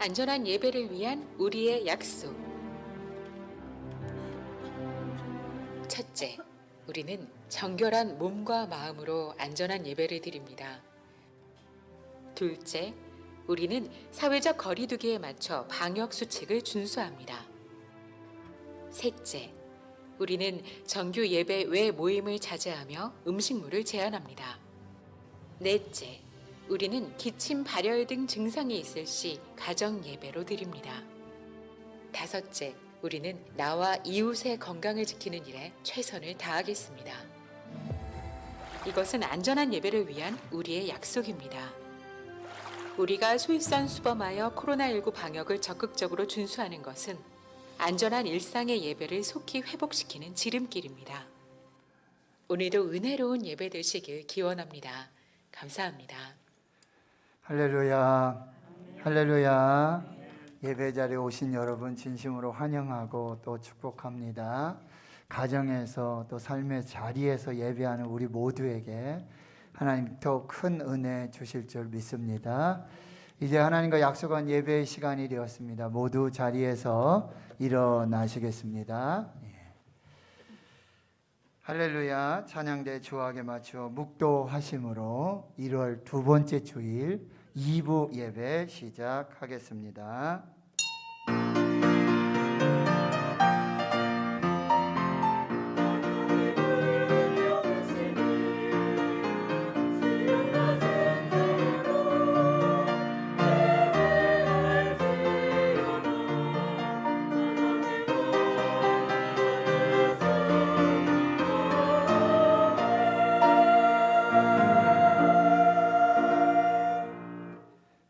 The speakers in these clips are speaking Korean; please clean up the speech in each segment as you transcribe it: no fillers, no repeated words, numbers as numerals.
안전한 예배를 위한 우리의 약속. 첫째, 우리는 정결한 몸과 마음으로 안전한 예배를 드립니다. 둘째, 우리는 사회적 거리두기에 맞춰 방역 수칙을 준수합니다. 셋째, 우리는 정규 예배 외 모임을 자제하며 음식물을 제한합니다. 넷째, 우리는 기침, 발열 등 증상이 있을 시 가정 예배로 드립니다. 다섯째, 우리는 나와 이웃의 건강을 지키는 일에 최선을 다하겠습니다. 이것은 안전한 예배를 위한 우리의 약속입니다. 우리가 솔선수범하여 코로나19 방역을 적극적으로 준수하는 것은 안전한 일상의 예배를 속히 회복시키는 지름길입니다. 오늘도 은혜로운 예배 되시길 기원합니다. 감사합니다. 할렐루야, 할렐루야. 예배 자리에 오신 여러분 진심으로 환영하고 또 축복합니다. 가정에서 또 삶의 자리에서 예배하는 우리 모두에게 하나님 더 큰 은혜 주실 줄 믿습니다. 이제 하나님과 약속한 예배의 시간이 되었습니다. 모두 자리에서 일어나시겠습니다. 할렐루야. 찬양대 주악에 맞추어 묵도하심으로 1월 두 번째 주일 2부 예배 시작하겠습니다.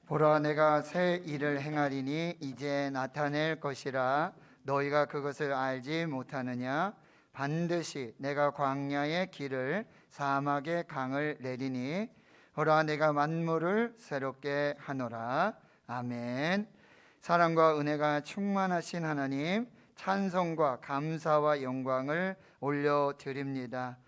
보라, 내가 새 일을 행하리니 이제 나타낼 것이라 너희가 그것을 알지 못하느냐? 반드시 내가 광야의 길을 사막의 강을 내리니 보라, 내가 만물을 새롭게 하노라. 아멘. 사랑과 은혜가 충만하신 하나님, 찬송과 감사와 영광을 올려드립니다.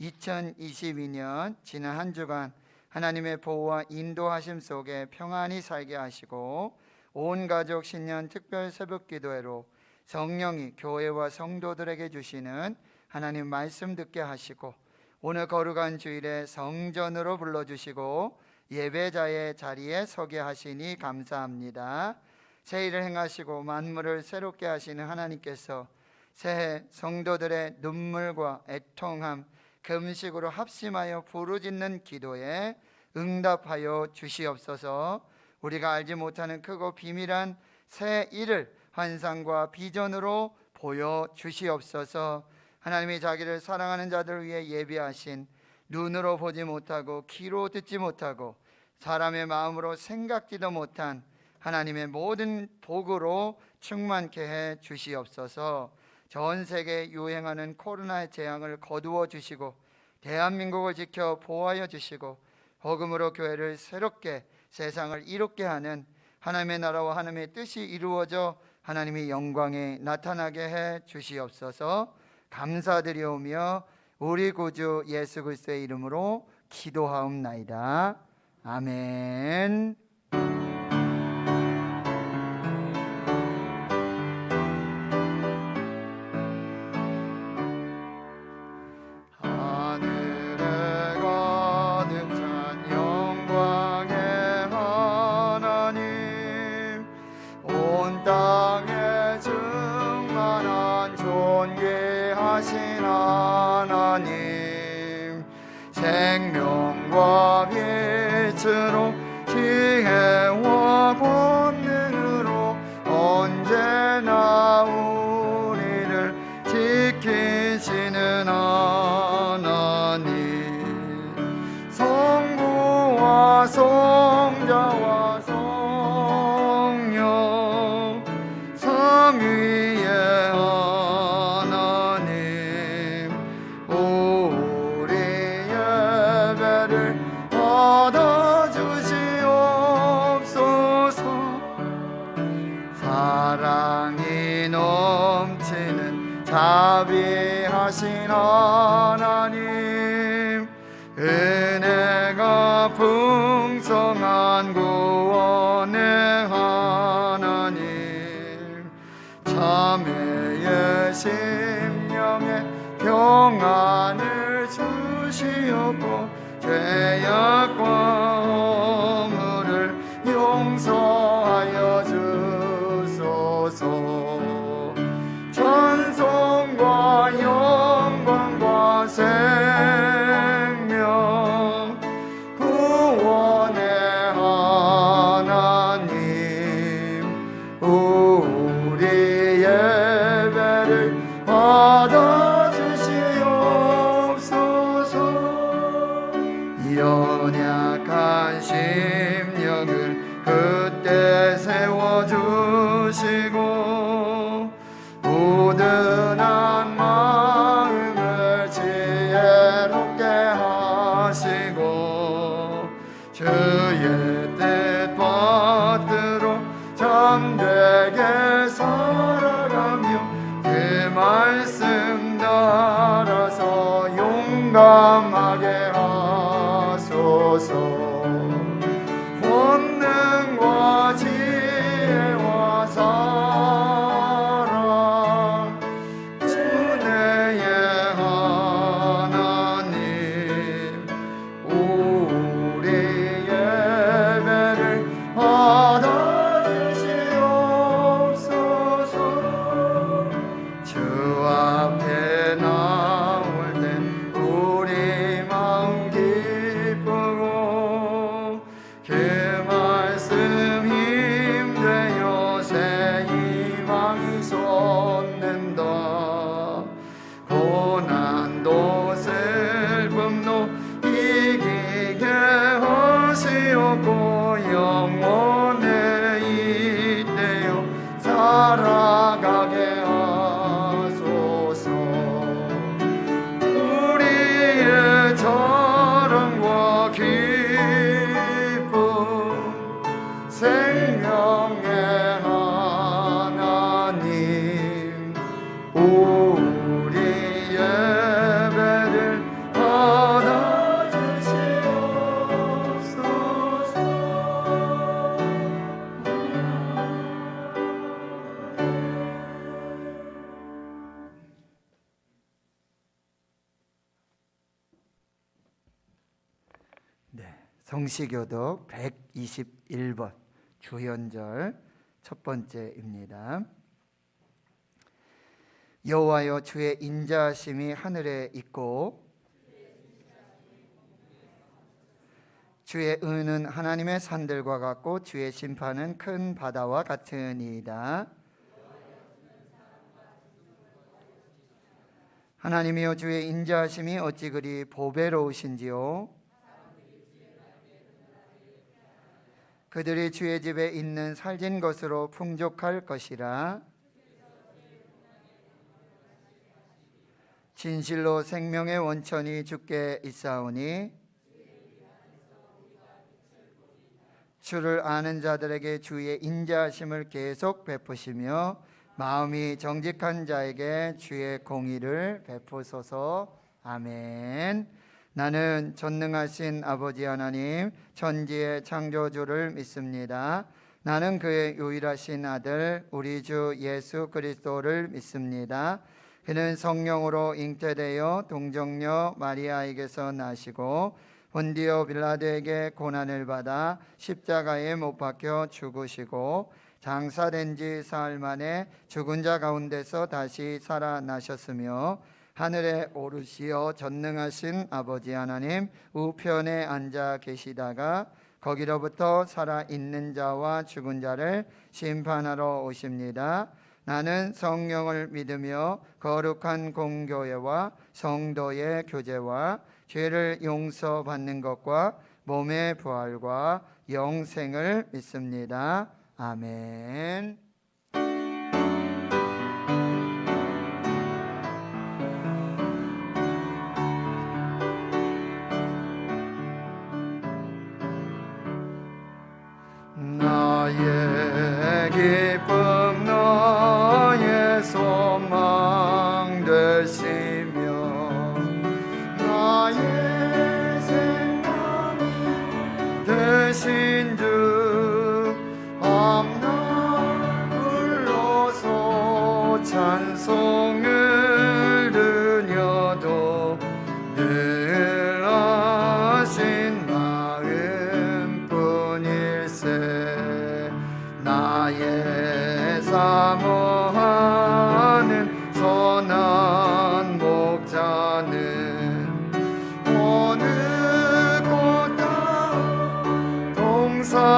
2022년 지난 한 주간 하나님의 보호와 인도하심 속에 평안히 살게 하시고 온 가족 신년 특별 새벽 기도회로 성령이 교회와 성도들에게 주시는 하나님 말씀 듣게 하시고 오늘 거룩한 주일에 성전으로 불러주시고 예배자의 자리에 서게 하시니 감사합니다. 새 일을 행하시고 만물을 새롭게 하시는 하나님께서 새해 성도들의 눈물과 애통함, 금식으로 합심하여 부르짖는 기도에 응답하여 주시옵소서. 우리가 알지 못하는 크고 비밀한 새 일을 환상과 비전으로 보여 주시옵소서. 하나님이 자기를 사랑하는 자들을 위해 예비하신 눈으로 보지 못하고 귀로 듣지 못하고 사람의 마음으로 생각지도 못한 하나님의 모든 복으로 충만케 해 주시옵소서. 전 세계에 유행하는 코로나의 재앙을 거두어 주시고 대한민국을 지켜 보호하여 주시고 복음으로 교회를 새롭게 세상을 이롭게 하는 하나님의 나라와 하나님의 뜻이 이루어져 하나님의 영광에 나타나게 해 주시옵소서. 감사드리오며 우리 구주 예수 그리스도의 이름으로 기도하옵나이다. 아멘. 생명과 빛으로 지혜와 권능으로 언제나 우리를 지키시는 하나님, 성부와 성자와 성령 삼위의 사랑이 넘치는 자비하신 하나님, 은혜가 풍성한 구원의 하나님, 심령에 평안을 주시옵고 죄악과 허물을 용서하여 주소서. 찬송과 영광과 생명 구원의 하나님, 우리 예배를 받아주시옵소서. 연약한 심령을 그때 세워주시고 우둔한 마음을 지혜롭게 하시고 주의 뜻 받들어 참되게 살아가며 그 말씀 따라서 용감하게 하소서. 권능과 지혜와 사랑 주내의 하나님, 우리 예배를 받아주시옵소서. 주 앞에 나올 땐 우리 마음 기쁘고 그 말씀 힘되어 새 희망이 솟는다. 고난도 슬픔도 이기게 하시옵고 영원에 이때요 살아가게 하소서. 우리의 자랑과 기쁨 생명의 하나님, 우리 예배를 받아주시옵소서. 성시교독 121번 주연절 첫 번째입니다. 여호와여, 주의 인자하심이 하늘에 있고 주의 의는 하나님의 산들과 같고 주의 심판은 큰 바다와 같으니이다. 하나님이여, 주의 인자하심이 어찌 그리 보배로우신지요. 그들이 주의 집에 있는 살진 것으로 풍족할 것이라. 진실로 생명의 원천이 주께 있사오니 주를 아는 자들에게 주의 인자하심을 계속 베푸시며 마음이 정직한 자에게 주의 공의를 베푸소서. 아멘. 나는 전능하신 아버지 하나님 천지의 창조주를 믿습니다. 나는 그의 유일하신 아들 우리 주 예수 그리스도를 믿습니다. 그는 성령으로 잉태되어 동정녀 마리아에게서 나시고 본디오 빌라도에게 고난을 받아 십자가에 못 박혀 죽으시고 장사된 지 사흘 만에 죽은 자 가운데서 다시 살아나셨으며 하늘에 오르시어 전능하신 아버지 하나님 우편에 앉아 계시다가 거기로부터 살아있는 자와 죽은 자를 심판하러 오십니다. 나는 성령을 믿으며 거룩한 공교회와 성도의 교제와 죄를 용서받는 것과 몸의 부활과 영생을 믿습니다. 아멘. 나의 기쁨 나의 소망 되시며 나의 생명이 되신 주 밤낮 불러서 찬송을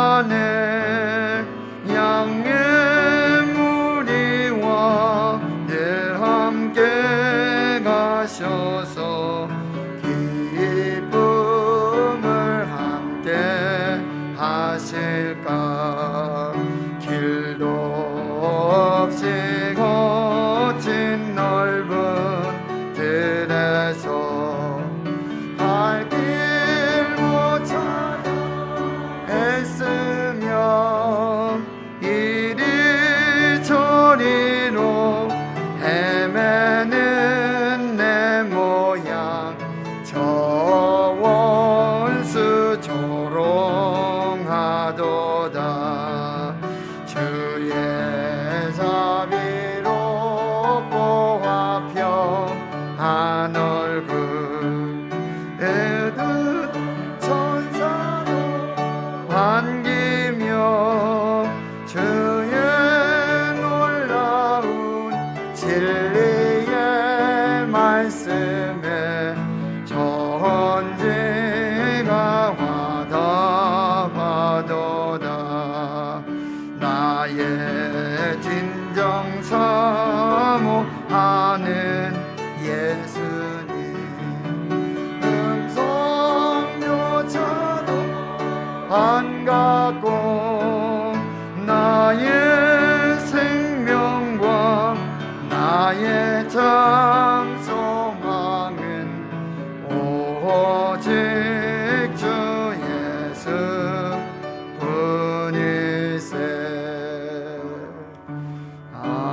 안에 양의 무리와 늘 함께 가셔서 기쁨을 함께 하실까. 길도 없이 거친 넓은 들에서 갈 길 못 찾아 애쓰며 이리저리로 헤매는 내 모양 저 원수 조롱하도다. 주의 자비로 보아 평한 얼굴 애들 천사로 반기며 주의 놀라운 진리의 말씀에 전지가 화답하도다. 나의 진정 사모하는 예수님 음성조차도 반갑고 나의 생명과 나의 참 소망은 오직 주 예수 뿐일세. 아멘.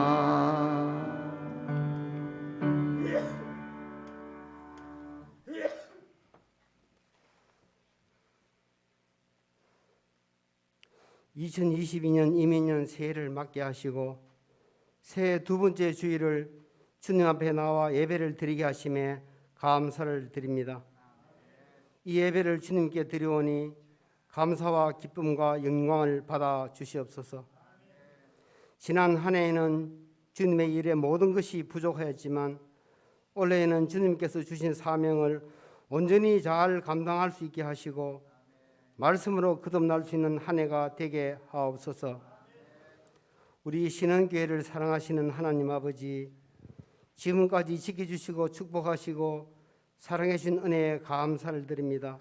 2022년 이민년 새해를 맞게 하시고 새해 두 번째 주일을 주님 앞에 나와 예배를 드리게 하심에 감사를 드립니다. 이 예배를 주님께 드리오니 감사와 기쁨과 영광을 받아 주시옵소서. 지난 한 해에는 주님의 일에 모든 것이 부족하였지만 올해에는 주님께서 주신 사명을 온전히 잘 감당할 수 있게 하시고 말씀으로 거듭날 수 있는 한 해가 되게 하옵소서. 우리 신원교회를 사랑하시는 하나님 아버지, 지금까지 지켜주시고 축복하시고 사랑해 주신 은혜에 감사를 드립니다.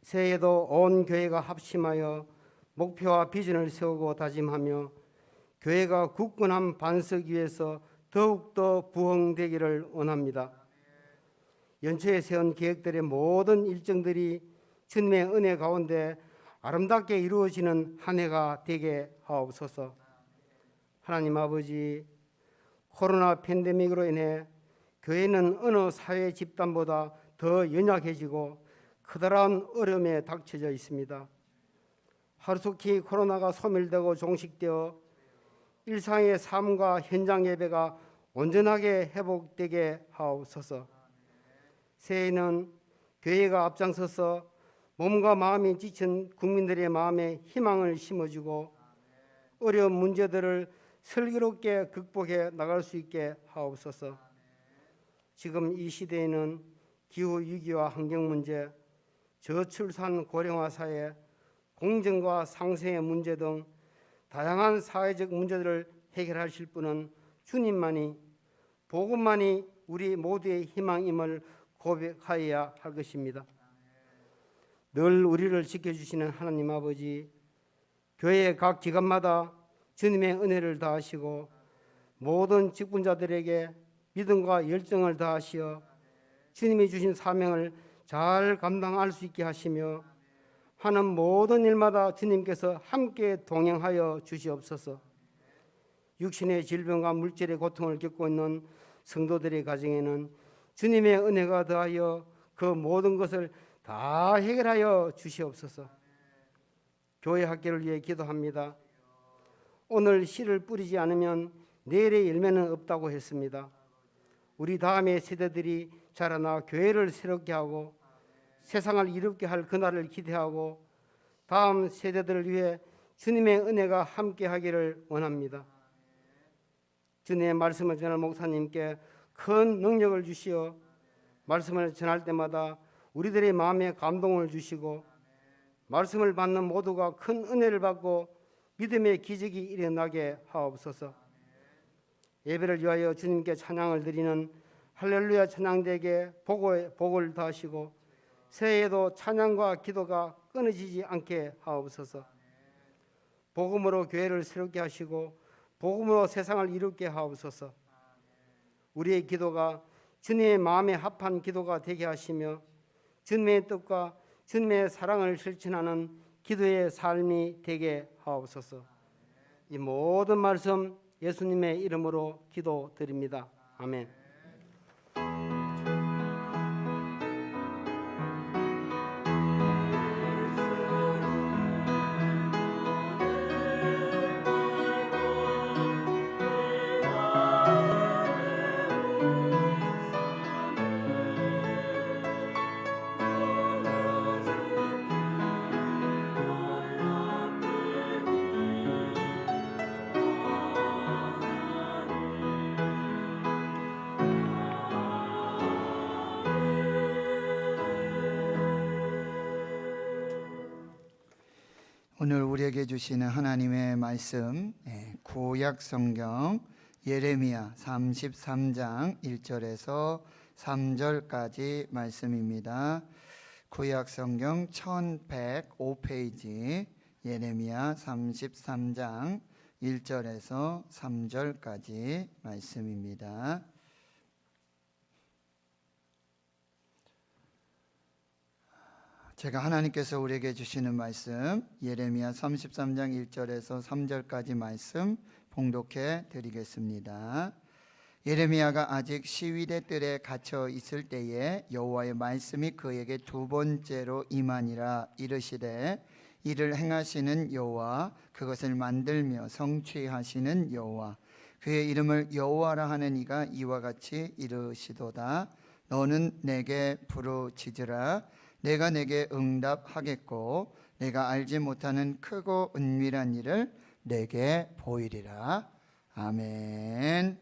새해에도 온 교회가 합심하여 목표와 비전을 세우고 다짐하며 교회가 굳건한 반석 위에서 더욱더 부흥되기를 원합니다. 연초에 세운 계획들의 모든 일정들이 주님의 은혜 가운데 아름답게 이루어지는 한 해가 되게 하옵소서. 하나님 아버지, 코로나 팬데믹으로 인해 교회는 어느 사회 집단보다 더 연약해지고 커다란 어려움에 닥쳐져 있습니다. 하루속히 코로나가 소멸되고 종식되어 일상의 삶과 현장 예배가 온전하게 회복되게 하옵소서. 새해에는 교회가 앞장서서 몸과 마음이 지친 국민들의 마음에 희망을 심어주고 어려운 문제들을 슬기롭게 극복해 나갈 수 있게 하옵소서. 지금 이 시대에는 기후위기와 환경문제, 저출산 고령화 사회, 공정과 상생의 문제 등 다양한 사회적 문제들을 해결하실 분은 주님만이, 복음만이 우리 모두의 희망임을 고백하여야 할 것입니다. 늘 우리를 지켜주시는 하나님 아버지, 교회의 각 기관마다 주님의 은혜를 다하시고 모든 직분자들에게 믿음과 열정을 다하시어 주님이 주신 사명을 잘 감당할 수 있게 하시며 하는 모든 일마다 주님께서 함께 동행하여 주시옵소서. 육신의 질병과 물질의 고통을 겪고 있는 성도들의 가정에는 주님의 은혜가 더하여 그 모든 것을 다 해결하여 주시옵소서. 교회 학교를 위해 기도합니다. 오늘 씨를 뿌리지 않으면 내일의 열매는 없다고 했습니다. 우리 다음의 세대들이 자라나 교회를 새롭게 하고 세상을 이롭게 할 그날을 기대하고 다음 세대들을 위해 주님의 은혜가 함께 하기를 원합니다. 주님의 말씀을 전할 목사님께 큰 능력을 주시어 말씀을 전할 때마다 우리들의 마음에 감동을 주시고 말씀을 받는 모두가 큰 은혜를 받고 믿음의 기적이 일어나게 하옵소서. 예배를 위하여 주님께 찬양을 드리는 할렐루야 찬양대에게 복을 더하시고 새해에도 찬양과 기도가 끊어지지 않게 하옵소서. 복음으로 교회를 새롭게 하시고 복음으로 세상을 이롭게 하옵소서. 우리의 기도가 주님의 마음에 합한 기도가 되게 하시며 주님의 뜻과 주님의 사랑을 실천하는 기도의 삶이 되게 하옵소서. 이 모든 말씀 예수님의 이름으로 기도드립니다. 아멘. 오늘 우리에게 주시는 하나님의 말씀, 구약 성경 예레미야 33장 1절에서 3절까지 말씀입니다. 구약 성경 1105페이지 예레미야 33장 1절에서 3절까지 말씀입니다. 제가 하나님께서 우리에게 주시는 말씀 예레미야 33장 1절에서 3절까지 말씀 봉독해 드리겠습니다. 예레미야가 아직 시위대 뜰에 갇혀 있을 때에 여호와의 말씀이 그에게 두 번째로 임하니라. 이르시되 이를 행하시는 여호와, 그것을 만들며 성취하시는 여호와, 그의 이름을 여호와라 하는 이가 이와 같이 이르시도다. 너는 내게 부르짖으라. 내가 내게 응답하겠고 내가 알지 못하는 크고 은밀한 일을 내게 보이리라. 아멘.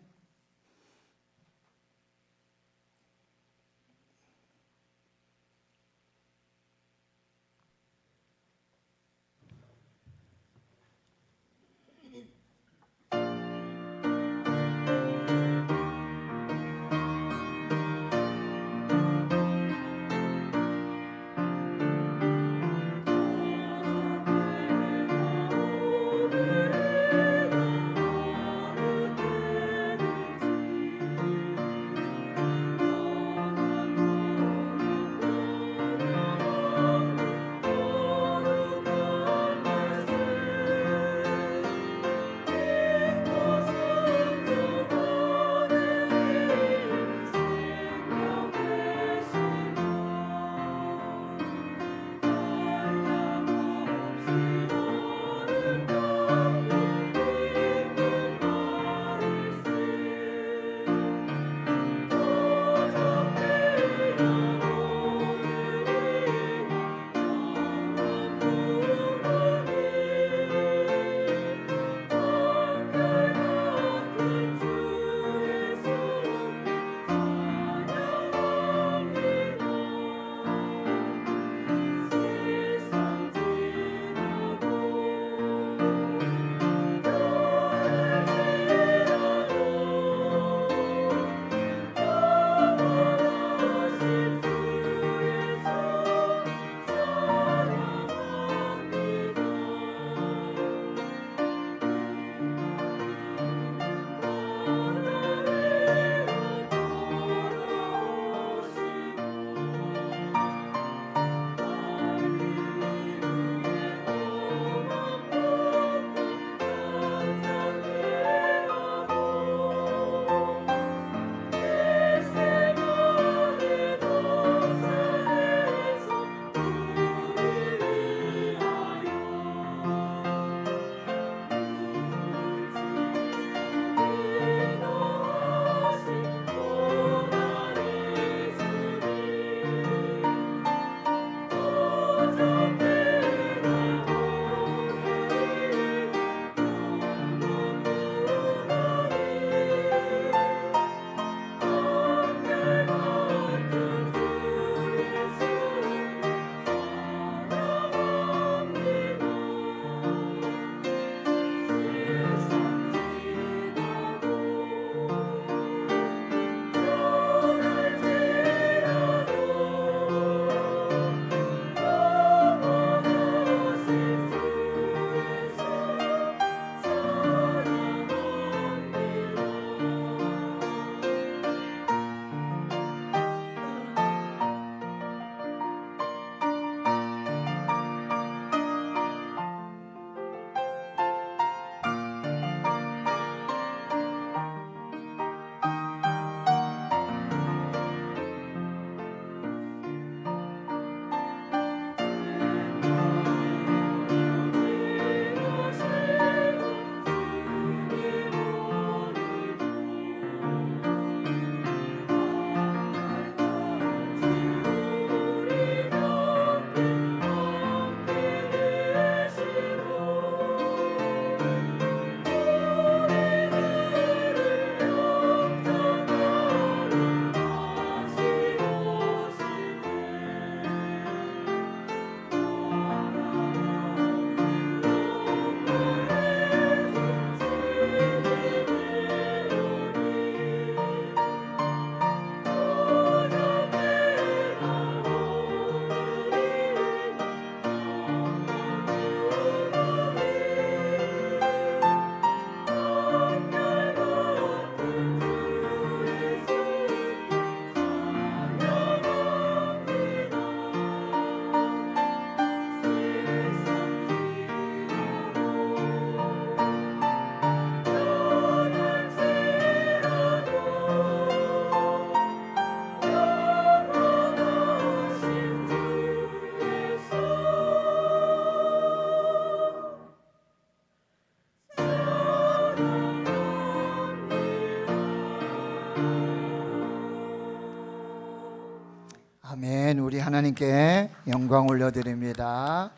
하나님께 영광 올려드립니다.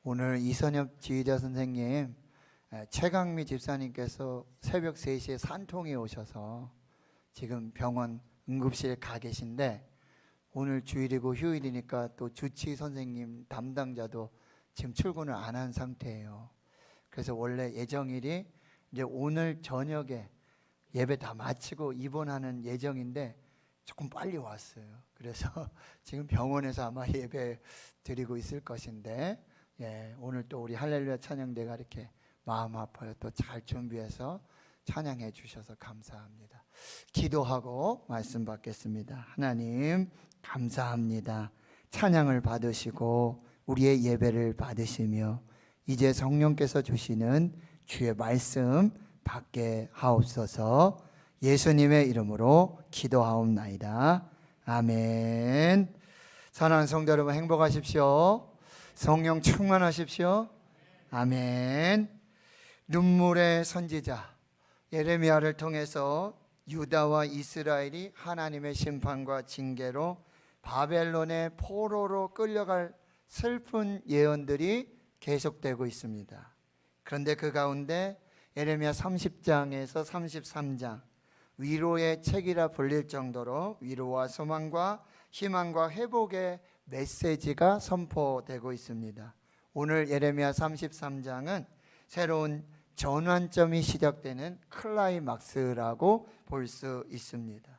오늘 이선엽 지휘자 선생님, 최강미 집사님께서 새벽 3시에 산통이 오셔서 지금 병원 응급실에 가 계신데, 오늘 주일이고 휴일이니까 또 주치 선생님 담당자도 지금 출근을 안 한 상태예요. 그래서 원래 예정일이 이제 오늘 저녁에 예배 다 마치고 입원하는 예정인데 조금 빨리 왔어요. 그래서 지금 병원에서 아마 예배 드리고 있을 것인데, 오늘 또 우리 할렐루야 찬양대가 이렇게 마음 아파요. 또 잘 준비해서 찬양해 주셔서 감사합니다. 기도하고 말씀 받겠습니다. 하나님 감사합니다. 찬양을 받으시고 우리의 예배를 받으시며 이제 성령께서 주시는 주의 말씀 받게 하옵소서. 예수님의 이름으로 기도하옵나이다. 아멘. 사랑하는 성도 여러분, 행복하십시오. 성령 충만하십시오. 아멘. 눈물의 선지자 예레미야를 통해서 유다와 이스라엘이 하나님의 심판과 징계로 바벨론의 포로로 끌려갈 슬픈 예언들이 계속되고 있습니다. 그런데 그 가운데 예레미야 30장에서 33장, 위로의 책이라 불릴 정도로 위로와 소망과 희망과 회복의 메시지가 선포되고 있습니다. 오늘 예레미야 33장은 새로운 전환점이 시작되는 클라이막스라고 볼 수 있습니다.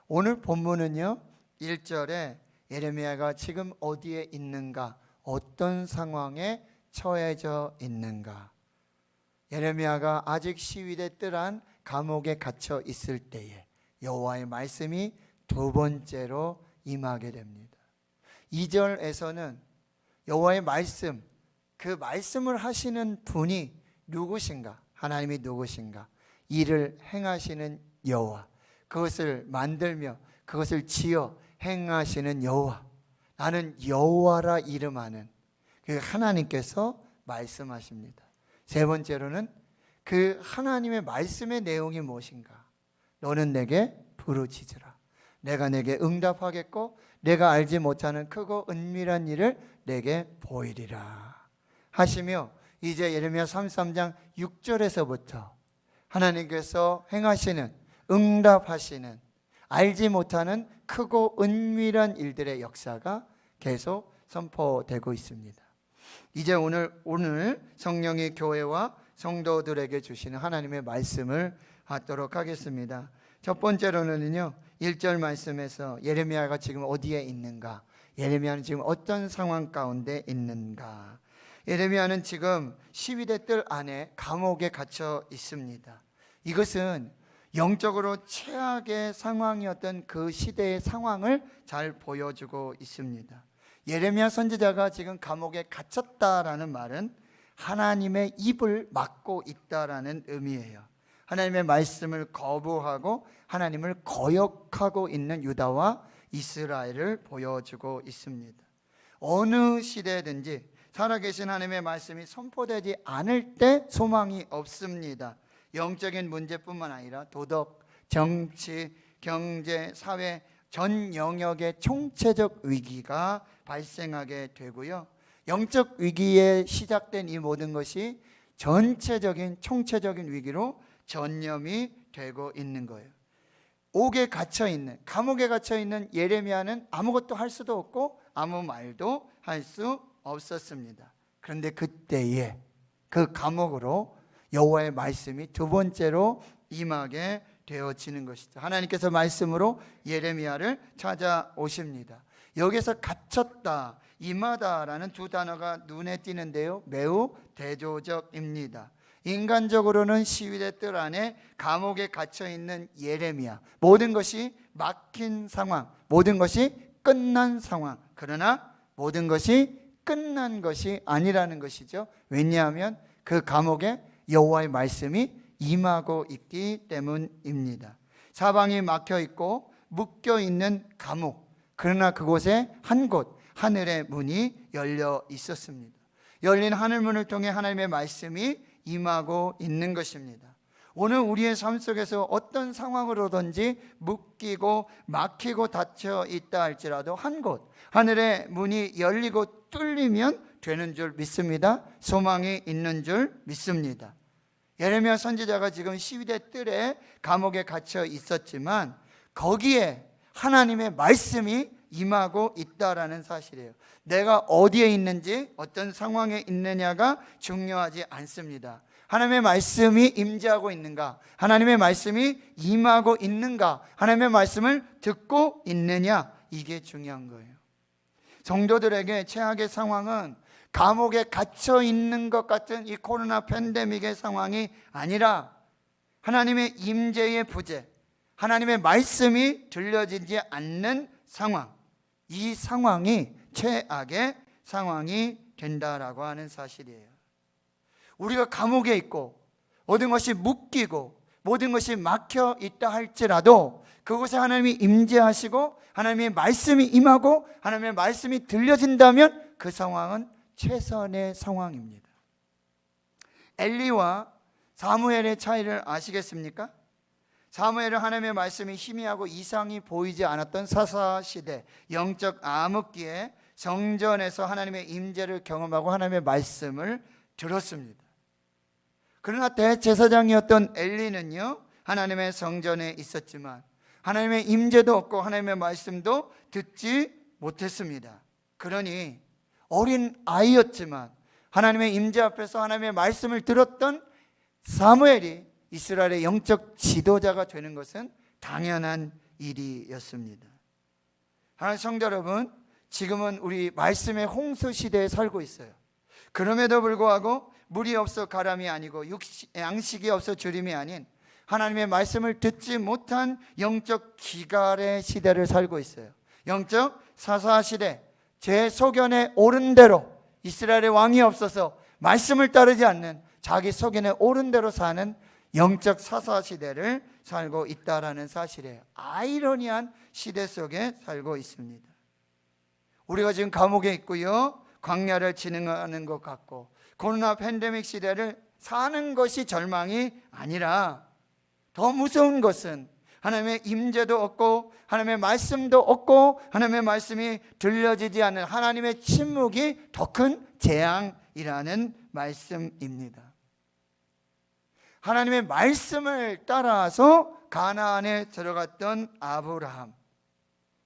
오늘 본문은요, 1절에 예레미야가 지금 어디에 있는가, 어떤 상황에 처해져 있는가, 예레미야가 아직 시위대 뜰 안 감옥에 갇혀 있을 때에 여호와의 말씀이 두 번째로 임하게 됩니다. 2절에서는 여호와의 말씀, 그 말씀을 하시는 분이 누구신가, 하나님이 누구신가, 이를 행하시는 여호와, 그것을 만들며 그것을 지어 행하시는 여호와, 나는 여호와라 이름하는 그 하나님께서 말씀하십니다. 세 번째로는 그 하나님의 말씀의 내용이 무엇인가, 너는 내게 부르짖으라, 내가 내게 응답하겠고 내가 알지 못하는 크고 은밀한 일을 내게 보이리라 하시며, 이제 예레미야 33장 6절에서부터 하나님께서 행하시는, 응답하시는, 알지 못하는 크고 은밀한 일들의 역사가 계속 선포되고 있습니다. 이제 오늘 성령이 교회와 성도들에게 주시는 하나님의 말씀을 받도록 하겠습니다. 첫 번째로는요, 1절 말씀에서 예레미야가 지금 어디에 있는가, 예레미야는 지금 어떤 상황 가운데 있는가. 예레미야는 지금 시위대 뜰 안에 감옥에 갇혀 있습니다. 이것은 영적으로 최악의 상황이었던 그 시대의 상황을 잘 보여주고 있습니다. 예레미야 선지자가 지금 감옥에 갇혔다라는 말은 하나님의 입을 막고 있다라는 의미예요. 하나님의 말씀을 거부하고 하나님을 거역하고 있는 유다와 이스라엘을 보여주고 있습니다. 어느 시대든지 살아계신 하나님의 말씀이 선포되지 않을 때 소망이 없습니다. 영적인 문제뿐만 아니라 도덕, 정치, 경제, 사회 전 영역의 총체적 위기가 발생하게 되고요, 영적 위기에 시작된 이 모든 것이 전체적인 총체적인 위기로 전염이 되고 있는 거예요. 옥에 갇혀있는, 감옥에 갇혀있는 예레미야는 아무것도 할 수도 없고 아무 말도 할 수 없었습니다. 그런데 그때에 그 감옥으로 여호와의 말씀이 두 번째로 임하게 되어지는 것이죠. 하나님께서 말씀으로 예레미야를 찾아오십니다. 여기서 갇혔다, 임하다라는 두 단어가 눈에 띄는데요, 매우 대조적입니다. 인간적으로는 시위대 뜰 안에 감옥에 갇혀있는 예레미야, 모든 것이 막힌 상황, 모든 것이 끝난 상황. 그러나 모든 것이 끝난 것이 아니라는 것이죠. 왜냐하면 그 감옥에 여호와의 말씀이 임하고 있기 때문입니다. 사방이 막혀 있고 묶여 있는 감옥, 그러나 그곳에 한 곳, 하늘의 문이 열려 있었습니다. 열린 하늘 문을 통해 하나님의 말씀이 임하고 있는 것입니다. 오늘 우리의 삶 속에서 어떤 상황으로든지 묶이고 막히고 닫혀 있다 할지라도 한 곳 하늘의 문이 열리고 뚫리면 되는 줄 믿습니다. 소망이 있는 줄 믿습니다. 예레미야 선지자가 지금 시위대 뜰에 감옥에 갇혀 있었지만 거기에 하나님의 말씀이 임하고 있다라는 사실이에요. 내가 어디에 있는지 어떤 상황에 있느냐가 중요하지 않습니다. 하나님의 말씀이 임재하고 있는가? 하나님의 말씀이 임하고 있는가? 하나님의 말씀을 듣고 있느냐? 이게 중요한 거예요. 성도들에게 최악의 상황은 감옥에 갇혀 있는 것 같은 이 코로나 팬데믹의 상황이 아니라 하나님의 임재의 부재, 하나님의 말씀이 들려지지 않는 상황, 이 상황이 최악의 상황이 된다라고 하는 사실이에요. 우리가 감옥에 있고 모든 것이 묶이고 모든 것이 막혀 있다 할지라도 그곳에 하나님이 임재하시고 하나님의 말씀이 임하고 하나님의 말씀이 들려진다면 그 상황은 최선의 상황입니다. 엘리와 사무엘의 차이를 아시겠습니까? 사무엘은 하나님의 말씀이 희미하고 이상이 보이지 않았던 사사시대 영적 암흑기에 성전에서 하나님의 임재를 경험하고 하나님의 말씀을 들었습니다. 그러나 대제사장이었던 엘리는요, 하나님의 성전에 있었지만 하나님의 임재도 없고 하나님의 말씀도 듣지 못했습니다. 그러니 어린 아이였지만 하나님의 임재 앞에서 하나님의 말씀을 들었던 사무엘이 이스라엘의 영적 지도자가 되는 것은 당연한 일이었습니다. 하나님 성도 여러분, 지금은 우리 말씀의 홍수 시대에 살고 있어요. 그럼에도 불구하고 물이 없어 가람이 아니고 양식이 없어 주림이 아닌 하나님의 말씀을 듣지 못한 영적 기갈의 시대를 살고 있어요. 영적 사사 시대, 제 소견에 옳은 대로 이스라엘의 왕이 없어서 말씀을 따르지 않는 자기 소견에 옳은 대로 사는 영적 사사 시대를 살고 있다라는 사실이에요. 아이러니한 시대 속에 살고 있습니다. 우리가 지금 감옥에 있고요, 광야를 진행하는 것 같고 코로나 팬데믹 시대를 사는 것이 절망이 아니라 더 무서운 것은 하나님의 임재도 없고 하나님의 말씀도 없고 하나님의 말씀이 들려지지 않는 하나님의 침묵이 더 큰 재앙이라는 말씀입니다. 하나님의 말씀을 따라서 가나안에 들어갔던 아브라함,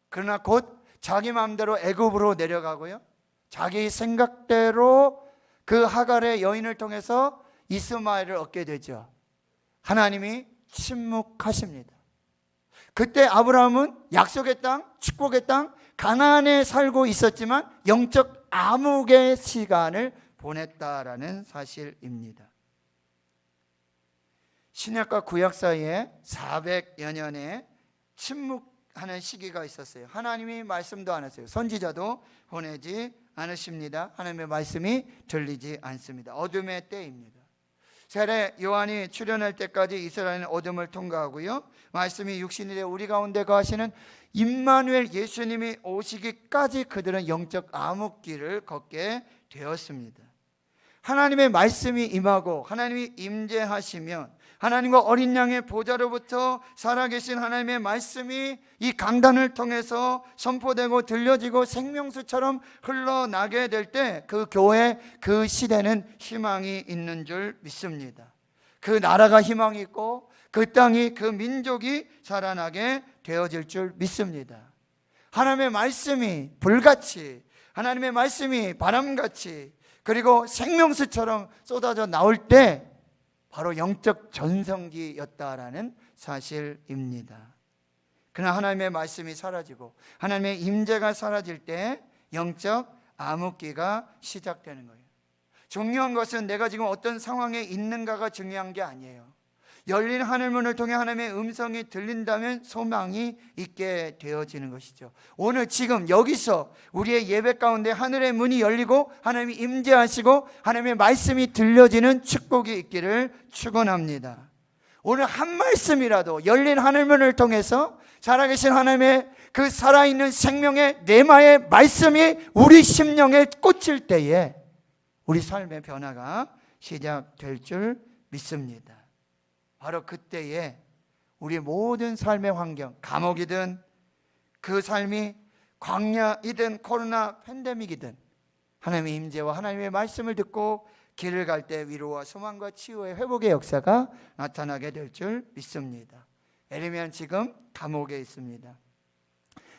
그러나 곧 자기 마음대로 애굽으로 내려가고요, 자기 생각대로 그 하갈의 여인을 통해서 이스마엘을 얻게 되죠. 하나님이 침묵하십니다. 그때 아브라함은 약속의 땅, 축복의 땅, 가나안에 살고 있었지만 영적 암흑의 시간을 보냈다라는 사실입니다. 신약과 구약 사이에 400여 년의 침묵하는 시기가 있었어요. 하나님이 말씀도 안 하세요. 선지자도 보내지 않으십니다. 하나님의 말씀이 들리지 않습니다. 어둠의 때입니다. 세례 요한이 출현할 때까지 이스라엘은 어둠을 통과하고요, 말씀이 육신이 되어 우리 가운데 거하시는 임마누엘 예수님이 오시기까지 그들은 영적 암흑기를 걷게 되었습니다. 하나님의 말씀이 임하고 하나님이 임재하시면 하나님과 어린 양의 보좌로부터 살아계신 하나님의 말씀이 이 강단을 통해서 선포되고 들려지고 생명수처럼 흘러나게 될 때 그 교회, 그 시대는 희망이 있는 줄 믿습니다. 그 나라가 희망이 있고 그 땅이, 그 민족이 살아나게 되어질 줄 믿습니다. 하나님의 말씀이 불같이, 하나님의 말씀이 바람같이, 그리고 생명수처럼 쏟아져 나올 때 바로 영적 전성기였다라는 사실입니다. 그러나 하나님의 말씀이 사라지고 하나님의 임재가 사라질 때 영적 암흑기가 시작되는 거예요. 중요한 것은 내가 지금 어떤 상황에 있는가가 중요한 게 아니에요. 열린 하늘문을 통해 하나님의 음성이 들린다면 소망이 있게 되어지는 것이죠. 오늘 지금 여기서 우리의 예배 가운데 하늘의 문이 열리고 하나님이 임재하시고 하나님의 말씀이 들려지는 축복이 있기를 축원합니다. 오늘 한 말씀이라도 열린 하늘문을 통해서 살아계신 하나님의 그 살아있는 생명의 내마의 말씀이 우리 심령에 꽂힐 때에 우리 삶의 변화가 시작될 줄 믿습니다. 바로 그때에 우리 모든 삶의 환경, 감옥이든 그 삶이 광야이든 코로나 팬데믹이든 하나님의 임재와 하나님의 말씀을 듣고 길을 갈 때 위로와 소망과 치유의 회복의 역사가 나타나게 될 줄 믿습니다. 에레미야는 지금 감옥에 있습니다.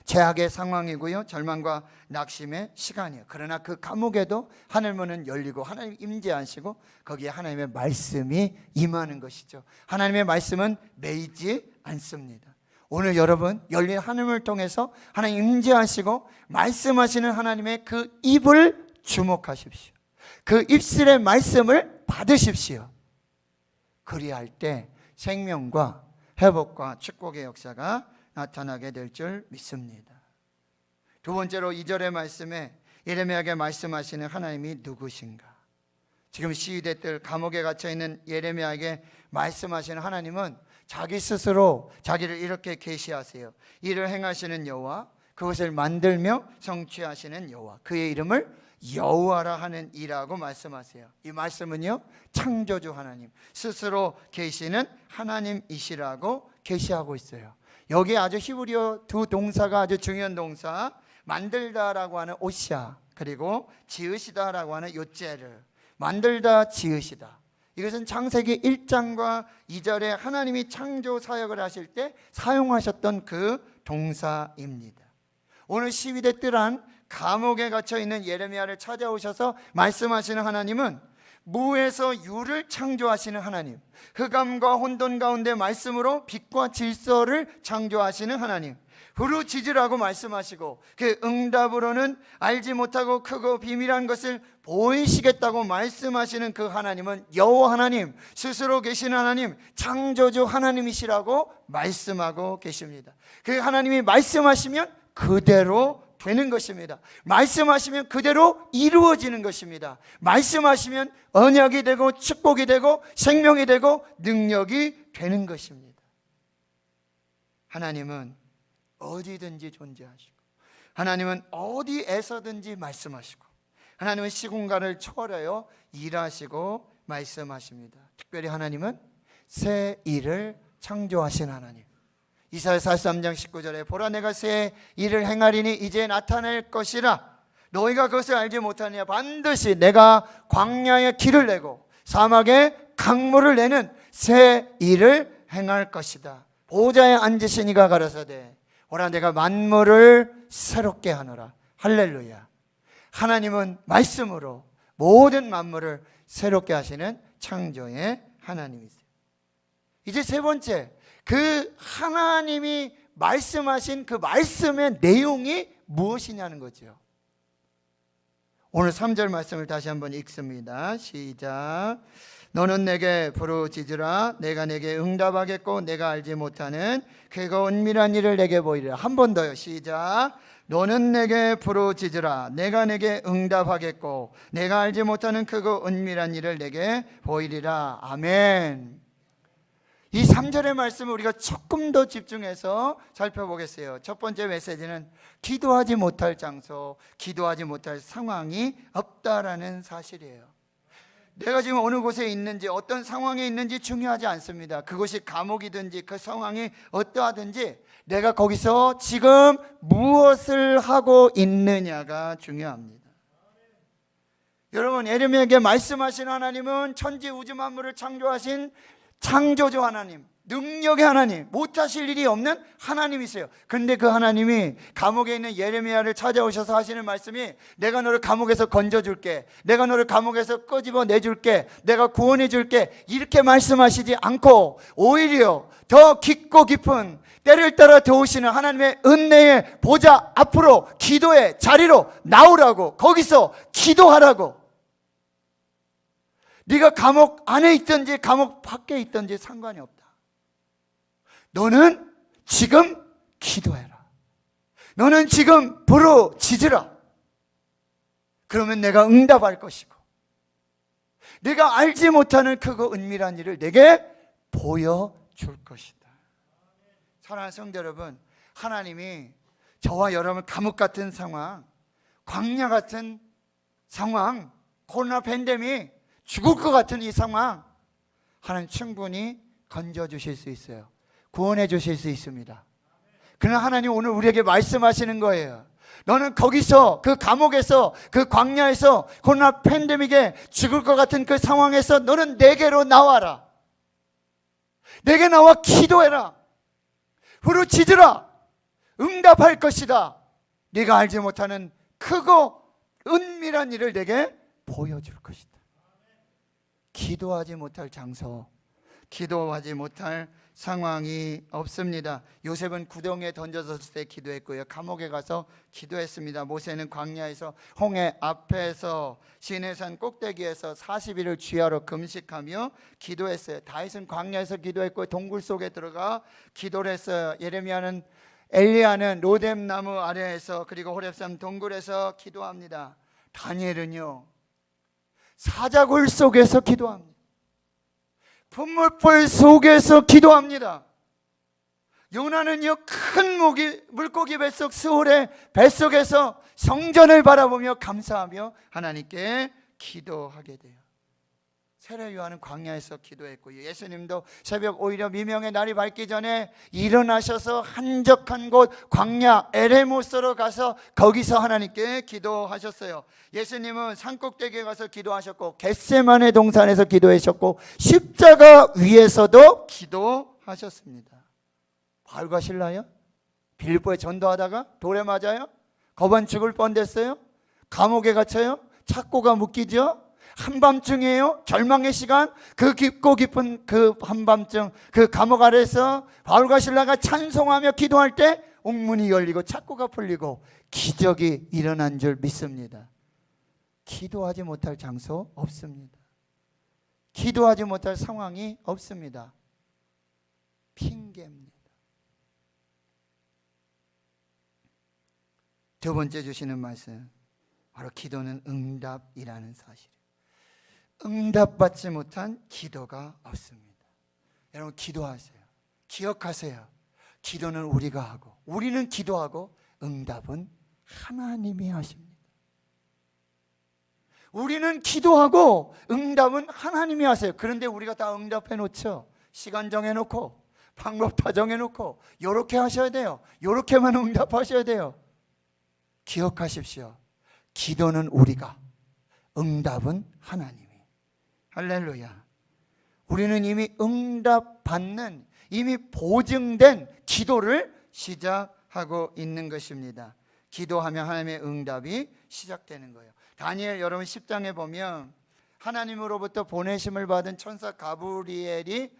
최악의 상황이고요, 절망과 낙심의 시간이에요. 그러나 그 감옥에도 하늘문은 열리고 하나님 임재하시고 거기에 하나님의 말씀이 임하는 것이죠. 하나님의 말씀은 매이지 않습니다. 오늘 여러분 열린 하늘문을 통해서 하나님 임재하시고 말씀하시는 하나님의 그 입을 주목하십시오. 그 입술의 말씀을 받으십시오. 그리할 때 생명과 회복과 축복의 역사가 나타나게 될 줄 믿습니다. 두 번째로 2절의 말씀에 예레미야에게 말씀하시는 하나님이 누구신가? 지금 시위대 뜰 감옥에 갇혀 있는 예레미야에게 말씀하시는 하나님은 자기 스스로 자기를 이렇게 계시하세요. 이를 행하시는 여호와, 그것을 만들며 성취하시는 여호와, 그의 이름을 여호와라 하는 이라고 말씀하세요. 이 말씀은요, 창조주 하나님 스스로 계시는 하나님이시라고 계시하고 있어요. 여기 아주 히브리어 두 동사가 아주 중요한 동사, 만들다라고 하는 오시아, 그리고 지으시다라고 하는 요제르. 만들다, 지으시다, 이것은 창세기 1장과 2절에 하나님이 창조 사역을 하실 때 사용하셨던 그 동사입니다. 오늘 시위대 뜰한 감옥에 갇혀 있는 예레미야를 찾아오셔서 말씀하시는 하나님은 무에서 유를 창조하시는 하나님, 흑암과 혼돈 가운데 말씀으로 빛과 질서를 창조하시는 하나님, 부르짖으라고 말씀하시고 그 응답으로는 알지 못하고 크고 비밀한 것을 보이시겠다고 말씀하시는 그 하나님은 여호와 하나님, 스스로 계신 하나님, 창조주 하나님이시라고 말씀하고 계십니다. 그 하나님이 말씀하시면 그대로 되는 것입니다. 말씀하시면 그대로 이루어지는 것입니다. 말씀하시면 언약이 되고 축복이 되고 생명이 되고 능력이 되는 것입니다. 하나님은 어디든지 존재하시고 하나님은 어디에서든지 말씀하시고 하나님은 시공간을 초월하여 일하시고 말씀하십니다. 특별히 하나님은 새 일을 창조하신 하나님. 이사야 43장 19절에 보라 내가 새 일을 행하리니 이제 나타낼 것이라 너희가 그것을 알지 못하느냐 반드시 내가 광야에 길을 내고 사막에 강물을 내는 새 일을 행할 것이다. 보좌에 앉으신 이가 가라사대 보라 내가 만물을 새롭게 하노라. 할렐루야. 하나님은 말씀으로 모든 만물을 새롭게 하시는 창조의 하나님이세요. 이제 세 번째, 그 하나님이 말씀하신 그 말씀의 내용이 무엇이냐는 거죠. 오늘 3절 말씀을 다시 한번 읽습니다. 시작. 너는 내게 부르짖으라. 내가 내게 응답하겠고 내가 알지 못하는 크고 은밀한 일을 내게 보이리라. 한 번 더요. 시작. 너는 내게 부르짖으라. 내가 내게 응답하겠고 내가 알지 못하는 크고 은밀한 일을 내게 보이리라. 아멘. 이 3절의 말씀을 우리가 조금 더 집중해서 살펴보겠어요. 첫 번째 메시지는 기도하지 못할 장소, 기도하지 못할 상황이 없다라는 사실이에요. 내가 지금 어느 곳에 있는지 어떤 상황에 있는지 중요하지 않습니다. 그것이 감옥이든지 그 상황이 어떠하든지 내가 거기서 지금 무엇을 하고 있느냐가 중요합니다. 여러분, 예레미야에게 말씀하신 하나님은 천지 우주 만물을 창조하신 창조주 하나님, 능력의 하나님, 못하실 일이 없는 하나님이세요. 그런데 그 하나님이 감옥에 있는 예레미야를 찾아오셔서 하시는 말씀이 내가 너를 감옥에서 건져줄게, 내가 너를 감옥에서 끄집어 내줄게, 내가 구원해 줄게, 이렇게 말씀하시지 않고 오히려 더 깊고 깊은 때를 따라 도우시는 하나님의 은혜의 보좌 앞으로 기도의 자리로 나오라고, 거기서 기도하라고. 네가 감옥 안에 있든지 감옥 밖에 있든지 상관이 없다. 너는 지금 기도해라. 너는 지금 부르짖으라. 그러면 내가 응답할 것이고 내가 알지 못하는 크고 은밀한 일을 내게 보여줄 것이다. 사랑하는 성도 여러분, 하나님이 저와 여러분 감옥 같은 상황, 광야 같은 상황, 코로나 팬데믹, 죽을 것 같은 이 상황, 하나님 충분히 건져주실 수 있어요. 구원해 주실 수 있습니다. 그러나 하나님 오늘 우리에게 말씀하시는 거예요. 너는 거기서, 그 감옥에서, 그 광야에서, 코로나 팬데믹에 죽을 것 같은 그 상황에서 너는 내게로 나와라. 내게 나와 기도해라. 부르짖으라. 응답할 것이다. 네가 알지 못하는 크고 은밀한 일을 내게 보여줄 것이다. 기도하지 못할 장소, 기도하지 못할 상황이 없습니다. 요셉은 구덩이에 던져졌을 때 기도했고요. 감옥에 가서 기도했습니다. 모세는 광야에서 홍해 앞에서 시내산 꼭대기에서 40일을 주야로 금식하며 기도했어요. 다윗은 광야에서 기도했고 동굴 속에 들어가 기도를 했어요. 예레미야는 엘리야는 로뎀나무 아래에서 그리고 호렙산 동굴에서 기도합니다. 다니엘은요 사자굴 속에서 기도합니다. 분물불 속에서 기도합니다. 요나는요 큰 물고기 뱃속 스올의 뱃속에서 성전을 바라보며 감사하며 하나님께 기도하게 돼요. 세례 요한은 광야에서 기도했고요. 예수님도 새벽 오히려 미명의 날이 밝기 전에 일어나셔서 한적한 곳 광야 에레모스로 가서 거기서 하나님께 기도하셨어요. 예수님은 산꼭대기에 가서 기도하셨고 겟세마네 동산에서 기도하셨고 십자가 위에서도 기도하셨습니다. 바울과 실라요? 빌립보에 전도하다가 돌에 맞아요? 거반 죽을 뻔됐어요? 감옥에 갇혀요? 착고가 묶이죠? 한밤중이에요. 절망의 시간. 그 깊고 깊은 그 한밤중 그 감옥 아래에서 바울과 실라가 찬송하며 기도할 때 옥문이 열리고 착고가 풀리고 기적이 일어난 줄 믿습니다. 기도하지 못할 장소 없습니다. 기도하지 못할 상황이 없습니다. 핑계입니다. 두 번째 주시는 말씀, 바로 기도는 응답이라는 사실. 응답받지 못한 기도가 없습니다. 여러분 기도하세요. 기억하세요. 기도는 우리가 하고 우리는 기도하고 응답은 하나님이 하십니다. 우리는 기도하고 응답은 하나님이 하세요. 그런데 우리가 다 응답해 놓죠. 시간 정해놓고 방법 다 정해놓고 요렇게 하셔야 돼요. 요렇게만 응답하셔야 돼요. 기억하십시오. 기도는 우리가, 응답은 하나님이. 할렐루야. 우리는 이미 응답받는, 이미 보증된 기도를 시작하고 있는 것입니다. 기도하면 하나님의 응답이 시작되는 거예요. 다니엘 여러분 10장에 보면 하나님으로부터 보내심을 받은 천사 가브리엘이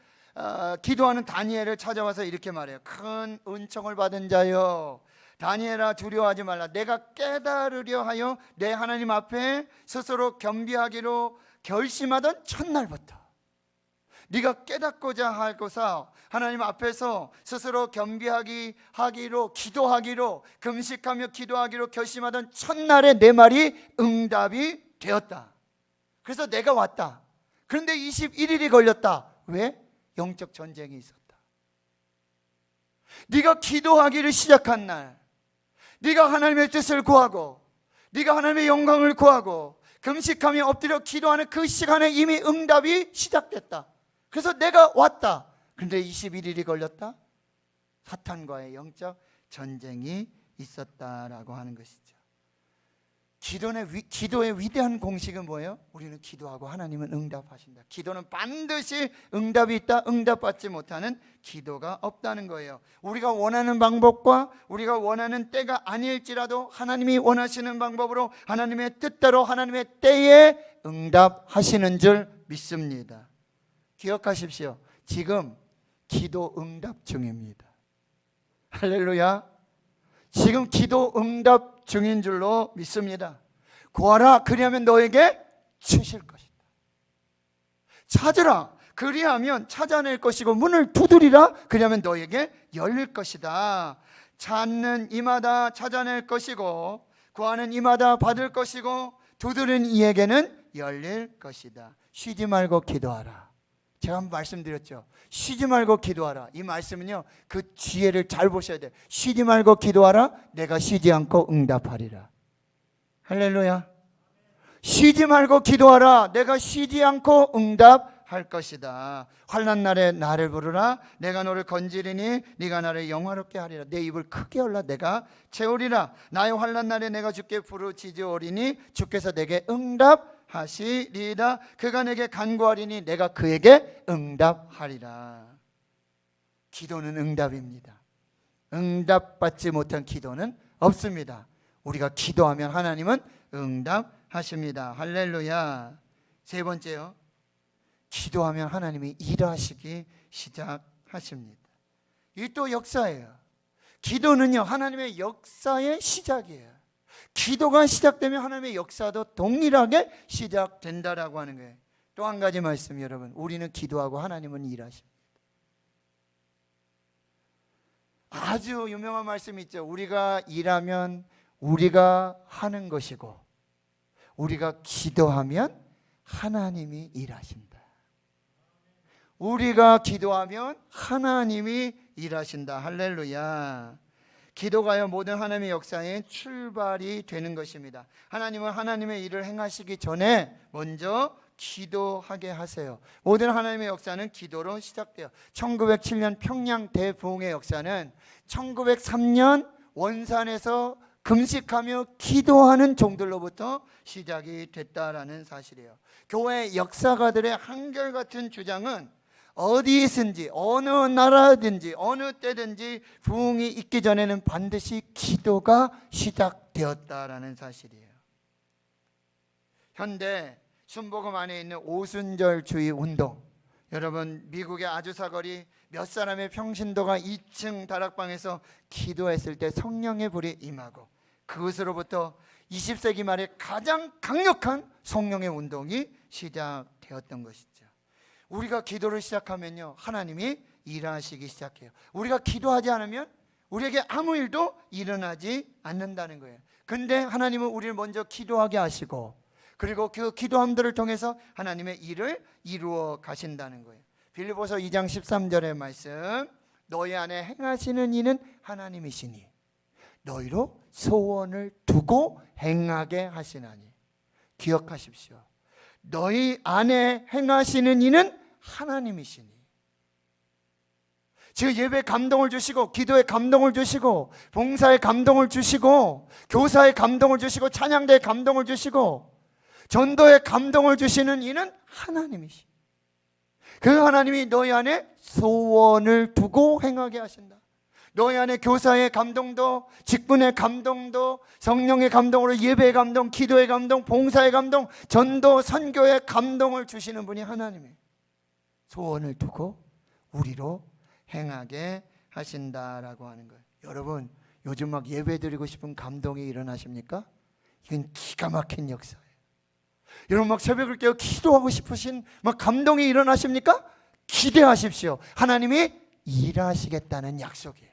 기도하는 다니엘을 찾아와서 이렇게 말해요. 큰 은총을 받은 자여, 다니엘아 두려워하지 말라. 내가 깨달으려 하여 내 하나님 앞에 스스로 겸비하기로 결심하던 첫날부터 네가 깨닫고자 하고서 하나님 앞에서 스스로 겸비하기로 기도하기로 금식하며 기도하기로 결심하던 첫날에 내 말이 응답이 되었다. 그래서 내가 왔다. 그런데 21일이 걸렸다. 왜? 영적 전쟁이 있었다. 네가 기도하기를 시작한 날, 네가 하나님의 뜻을 구하고 네가 하나님의 영광을 구하고 금식하며 엎드려 기도하는 그 시간에 이미 응답이 시작됐다. 그래서 내가 왔다. 그런데 21일이 걸렸다. 사탄과의 영적 전쟁이 있었다라고 하는 것이죠. 기도의 위대한 공식은 뭐예요? 우리는 기도하고 하나님은 응답하신다. 기도는 반드시 응답이 있다. 응답받지 못하는 기도가 없다는 거예요. 우리가 원하는 방법과 우리가 원하는 때가 아닐지라도 하나님이 원하시는 방법으로 하나님의 뜻대로 하나님의 때에 응답하시는 줄 믿습니다. 기억하십시오. 지금 기도 응답 중입니다. 할렐루야. 지금 기도 응답 중인 줄로 믿습니다. 구하라 그리하면 너에게 주실 것이다. 찾으라 그리하면 찾아낼 것이고 문을 두드리라 그리하면 너에게 열릴 것이다. 찾는 이마다 찾아낼 것이고 구하는 이마다 받을 것이고 두드리는 이에게는 열릴 것이다. 쉬지 말고 기도하라. 제가 한번 말씀드렸죠. 쉬지 말고 기도하라. 이 말씀은요, 그 지혜를 잘 보셔야 돼요. 쉬지 말고 기도하라. 내가 쉬지 않고 응답하리라. 할렐루야. 쉬지 말고 기도하라. 내가 쉬지 않고 응답하리라. 할 것이다. 환난 날에 나를 부르라. 내가 너를 건지리니 네가 나를 영화롭게 하리라. 내 입을 크게 열라. 내가 채우리라. 나의 환난 날에 내가 주께 부르짖으오리니 주께서 내게 응답하시리라. 그가 내게 간구하리니 내가 그에게 응답하리라. 기도는 응답입니다. 응답받지 못한 기도는 없습니다. 우리가 기도하면 하나님은 응답하십니다. 할렐루야. 세 번째요, 기도하면 하나님이 일하시기 시작하십니다. 이 또 역사예요. 기도는요, 하나님의 역사의 시작이에요. 기도가 시작되면 하나님의 역사도 동일하게 시작된다라고 하는 거예요. 또 한 가지 말씀, 여러분, 우리는 기도하고 하나님은 일하십니다. 아주 유명한 말씀이 있죠. 우리가 일하면 우리가 하는 것이고 우리가 기도하면 하나님이 일하신다. 우리가 기도하면 하나님이 일하신다. 할렐루야. 기도가요, 모든 하나님의 역사의 출발이 되는 것입니다. 하나님은 하나님의 일을 행하시기 전에 먼저 기도하게 하세요. 모든 하나님의 역사는 기도로 시작돼요. 1907년 평양 대부흥의 역사는 1903년 원산에서 금식하며 기도하는 종들로부터 시작이 됐다라는 사실이에요. 교회 역사가들의 한결같은 주장은 어디든지 어느 나라든지 어느 때든지 부흥이 있기 전에는 반드시 기도가 시작되었다라는 사실이에요. 현대 순복음 안에 있는 오순절주의 운동, 여러분, 미국의 아주사거리 몇 사람의 평신도가 2층 다락방에서 기도했을 때 성령의 불이 임하고 그것으로부터 20세기 말에 가장 강력한 성령의 운동이 시작되었던 것이죠. 우리가 기도를 시작하면요, 하나님이 일하시기 시작해요. 우리가 기도하지 않으면 우리에게 아무 일도 일어나지 않는다는 거예요. 근데 하나님은 우리를 먼저 기도하게 하시고 그리고 그 기도함들을 통해서 하나님의 일을 이루어 가신다는 거예요. 빌립보서 2장 13절의 말씀, 너희 안에 행하시는 이는 하나님이시니 너희로 소원을 두고 행하게 하시나니. 기억하십시오. 너희 안에 행하시는 이는 하나님이시니. 즉 예배 감동을 주시고 기도에 감동을 주시고 봉사에 감동을 주시고 교사에 감동을 주시고 찬양대에 감동을 주시고 전도에 감동을 주시는 이는 하나님이시. 그 하나님이 너희 안에 소원을 두고 행하게 하신다. 너희 안에 교사의 감동도, 직분의 감동도, 성령의 감동으로 예배의 감동, 기도의 감동, 봉사의 감동, 전도, 선교의 감동을 주시는 분이 하나님이에요. 소원을 두고 우리로 행하게 하신다라고 하는 거예요. 여러분, 요즘 막 예배 드리고 싶은 감동이 일어나십니까? 이건 기가 막힌 역사예요. 여러분, 막 새벽을 깨어 기도하고 싶으신 막 감동이 일어나십니까? 기대하십시오. 하나님이 일하시겠다는 약속이에요.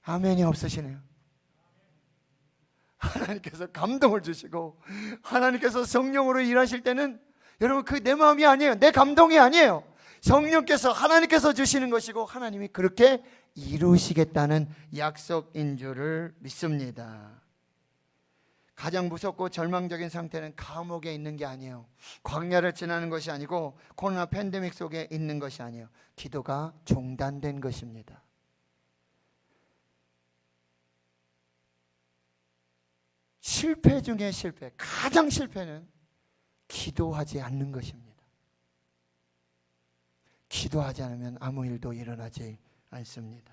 아멘이 없으시네요. 하나님께서 감동을 주시고 하나님께서 성령으로 일하실 때는 여러분, 그 내 마음이 아니에요. 내 감동이 아니에요. 성령께서, 하나님께서 주시는 것이고 하나님이 그렇게 이루시겠다는 약속인 줄을 믿습니다. 가장 무섭고 절망적인 상태는 감옥에 있는 게 아니에요. 광야를 지나는 것이 아니고 코로나 팬데믹 속에 있는 것이 아니에요. 기도가 중단된 것입니다. 실패 중에 실패, 가장 실패는 기도하지 않는 것입니다. 기도하지 않으면 아무 일도 일어나지 않습니다.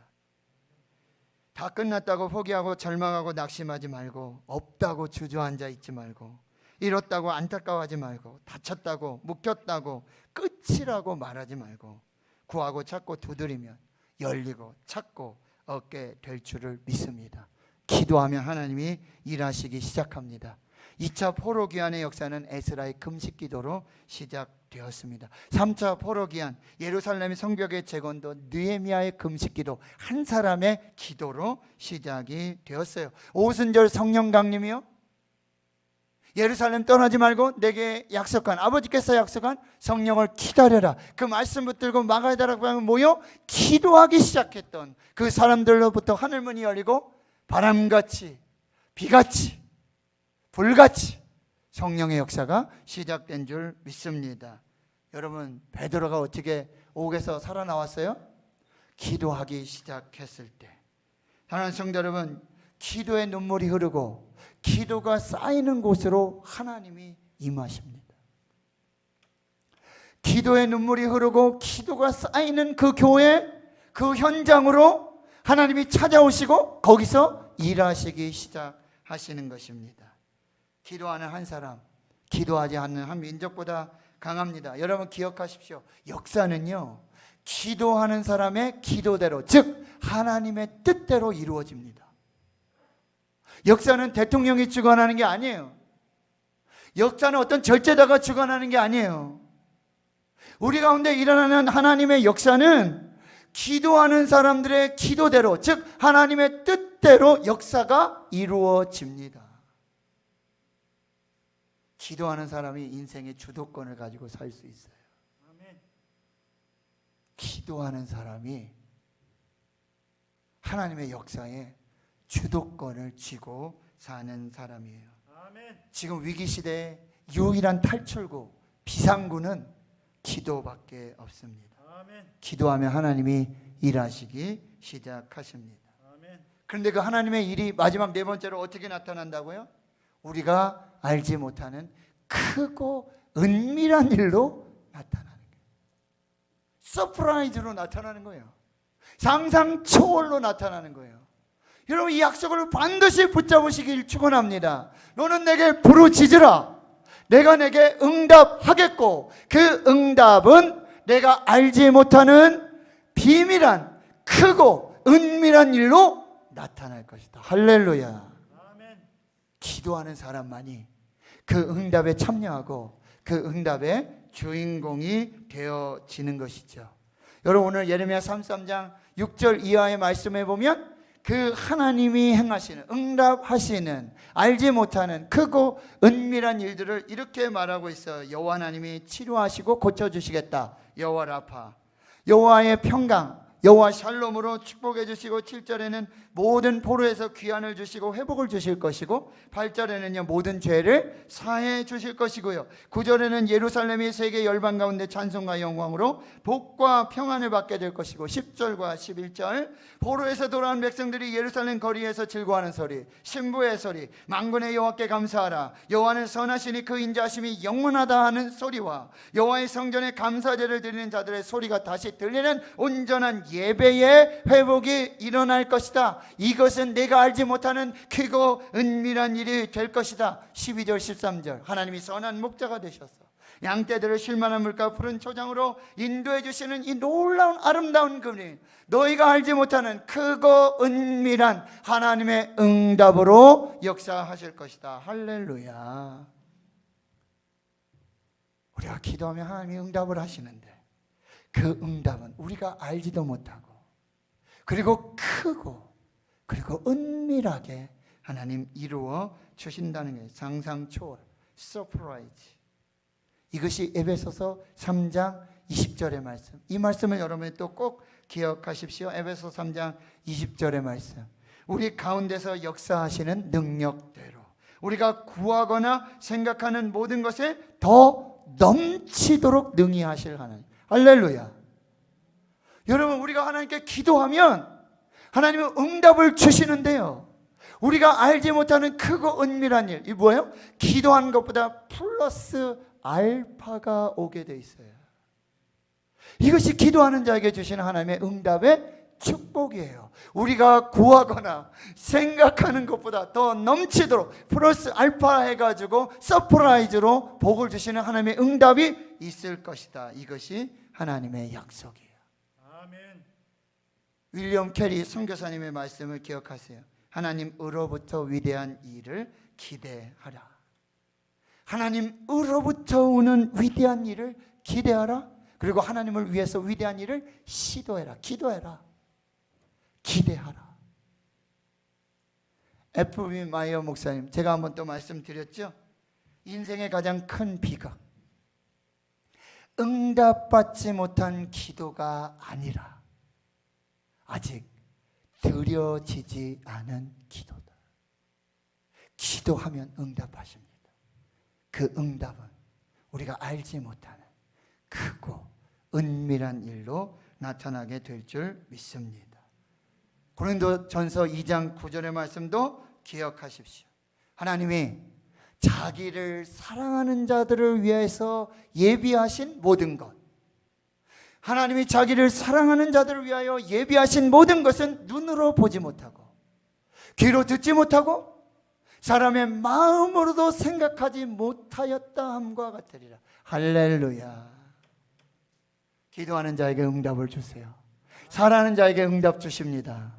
다 끝났다고 포기하고 절망하고 낙심하지 말고, 없다고 주저앉아 있지 말고, 잃었다고 안타까워하지 말고, 다쳤다고 묶였다고 끝이라고 말하지 말고, 구하고 찾고 두드리면 열리고 찾고 얻게 될 줄을 믿습니다. 기도하면 하나님이 일하시기 시작합니다. 2차 포로기한의 역사는 에스라의 금식기도로 시작되었습니다. 3차 포로기한, 예루살렘 성벽의 재건도 느헤미야의 금식기도, 한 사람의 기도로 시작이 되었어요. 오순절 성령 강림이요, 예루살렘 떠나지 말고 내게 약속한, 아버지께서 약속한 성령을 기다려라, 그 말씀 붙들고 마가다락방에 모여 기도하기 시작했던 그 사람들로부터 하늘문이 열리고 바람같이, 비같이, 불같이 성령의 역사가 시작된 줄 믿습니다. 여러분, 베드로가 어떻게 옥에서 살아나왔어요? 기도하기 시작했을 때. 사랑하는 성도 여러분, 기도의 눈물이 흐르고 기도가 쌓이는 곳으로 하나님이 임하십니다. 기도의 눈물이 흐르고 기도가 쌓이는 그 교회, 그 현장으로 하나님이 찾아오시고 거기서 일하시기 시작하시는 것입니다. 기도하는 한 사람, 기도하지 않는 한 민족보다 강합니다. 여러분 기억하십시오. 역사는요, 기도하는 사람의 기도대로, 즉 하나님의 뜻대로 이루어집니다. 역사는 대통령이 주관하는 게 아니에요. 역사는 어떤 절제자가 주관하는 게 아니에요. 우리 가운데 일어나는 하나님의 역사는 기도하는 사람들의 기도대로, 즉 하나님의 뜻대로 역사가 이루어집니다. 기도하는 사람이 인생의 주도권을 가지고 살 수 있어요. 기도하는 사람이 하나님의 역사에 주도권을 쥐고 사는 사람이에요. 지금 위기시대의 유일한 탈출구, 비상구는 기도밖에 없습니다. 기도하면 하나님이 일하시기 시작하십니다. 그런데 그 하나님의 일이 마지막 네 번째로 어떻게 나타난다고요? 우리가 알지 못하는 크고 은밀한 일로 나타나는 거예요. 서프라이즈로 나타나는 거예요. 상상 초월로 나타나는 거예요. 여러분, 이 약속을 반드시 붙잡으시길 축원합니다. 너는 내게 부르짖으라. 내가 내게 응답하겠고 그 응답은 내가 알지 못하는 비밀한 크고 은밀한 일로 나타날 것이다. 할렐루야. 기도하는 사람만이 그 응답에 참여하고 그 응답의 주인공이 되어지는 것이죠. 여러분, 오늘 예레미야 33장 6절 이하의 말씀에 보면 그 하나님이 행하시는, 응답하시는, 알지 못하는 크고 은밀한 일들을 이렇게 말하고 있어요. 여호와 하나님이 치료하시고 고쳐주시겠다. 여호와 라파, 여호와의 평강, 여호와 샬롬으로 축복해 주시고, 7절에는 모든 포로에서 귀환을 주시고 회복을 주실 것이고, 8절에는요 모든 죄를 사해 주실 것이고요, 9절에는 예루살렘이 세계 열방 가운데 찬송과 영광으로 복과 평안을 받게 될 것이고, 10절과 11절 포로에서 돌아온 백성들이 예루살렘 거리에서 즐거워하는 소리, 신부의 소리, 만군의 여호와께 감사하라, 여호와는 선하시니 그 인자하심이 영원하다 하는 소리와 여호와의 성전에 감사제를 드리는 자들의 소리가 다시 들리는 온전한 예배의 회복이 일어날 것이다. 이것은 내가 알지 못하는 크고 은밀한 일이 될 것이다. 12절 13절 하나님이 선한 목자가 되셔서 양떼들을 쉴만한 물가 푸른 초장으로 인도해 주시는 이 놀라운 아름다운 그림, 너희가 알지 못하는 크고 은밀한 하나님의 응답으로 역사하실 것이다. 할렐루야. 우리가 기도하면 하나님이 응답을 하시는데 그 응답은 우리가 알지도 못하고 그리고 크고 그리고 은밀하게 하나님 이루어 주신다는 거예요. 상상 초월, 서프라이즈. 이것이 에베소서 3장 20절의 말씀. 이 말씀을 여러분이 또 꼭 기억하십시오. 에베소 3장 20절의 말씀. 우리 가운데서 역사하시는 능력대로 우리가 구하거나 생각하는 모든 것에 더 넘치도록 능히 하실 하나님. 할렐루야. 여러분, 우리가 하나님께 기도하면 하나님은 응답을 주시는데요, 우리가 알지 못하는 크고 은밀한 일, 이 뭐예요? 기도하는 것보다 플러스 알파가 오게 돼 있어요. 이것이 기도하는 자에게 주시는 하나님의 응답의 축복이에요. 우리가 구하거나 생각하는 것보다 더 넘치도록 플러스 알파 해가지고 서프라이즈로 복을 주시는 하나님의 응답이 있을 것이다. 이것이 하나님의 약속이에요. 아멘. 윌리엄 캐리 선교사님의 말씀을 기억하세요. 하나님으로부터 위대한 일을 기대하라. 하나님으로부터 오는 위대한 일을 기대하라. 그리고 하나님을 위해서 위대한 일을 시도해라. 기도해라. 기대하라. F.B. 마이어 목사님, 제가 한번 또 말씀드렸죠. 인생의 가장 큰 비극, 응답받지 못한 기도가 아니라 아직 드려지지 않은 기도다. 기도하면 응답하십니다. 그 응답은 우리가 알지 못하는 크고 은밀한 일로 나타나게 될 줄 믿습니다. 고린도전서 2장 9절의 말씀도 기억하십시오. 하나님이 자기를 사랑하는 자들을 위해서 예비하신 모든 것, 하나님이 자기를 사랑하는 자들을 위하여 예비하신 모든 것은 눈으로 보지 못하고 귀로 듣지 못하고 사람의 마음으로도 생각하지 못하였다 함과 같으리라. 할렐루야. 기도하는 자에게 응답을 주세요. 사랑하는 자에게 응답 주십니다.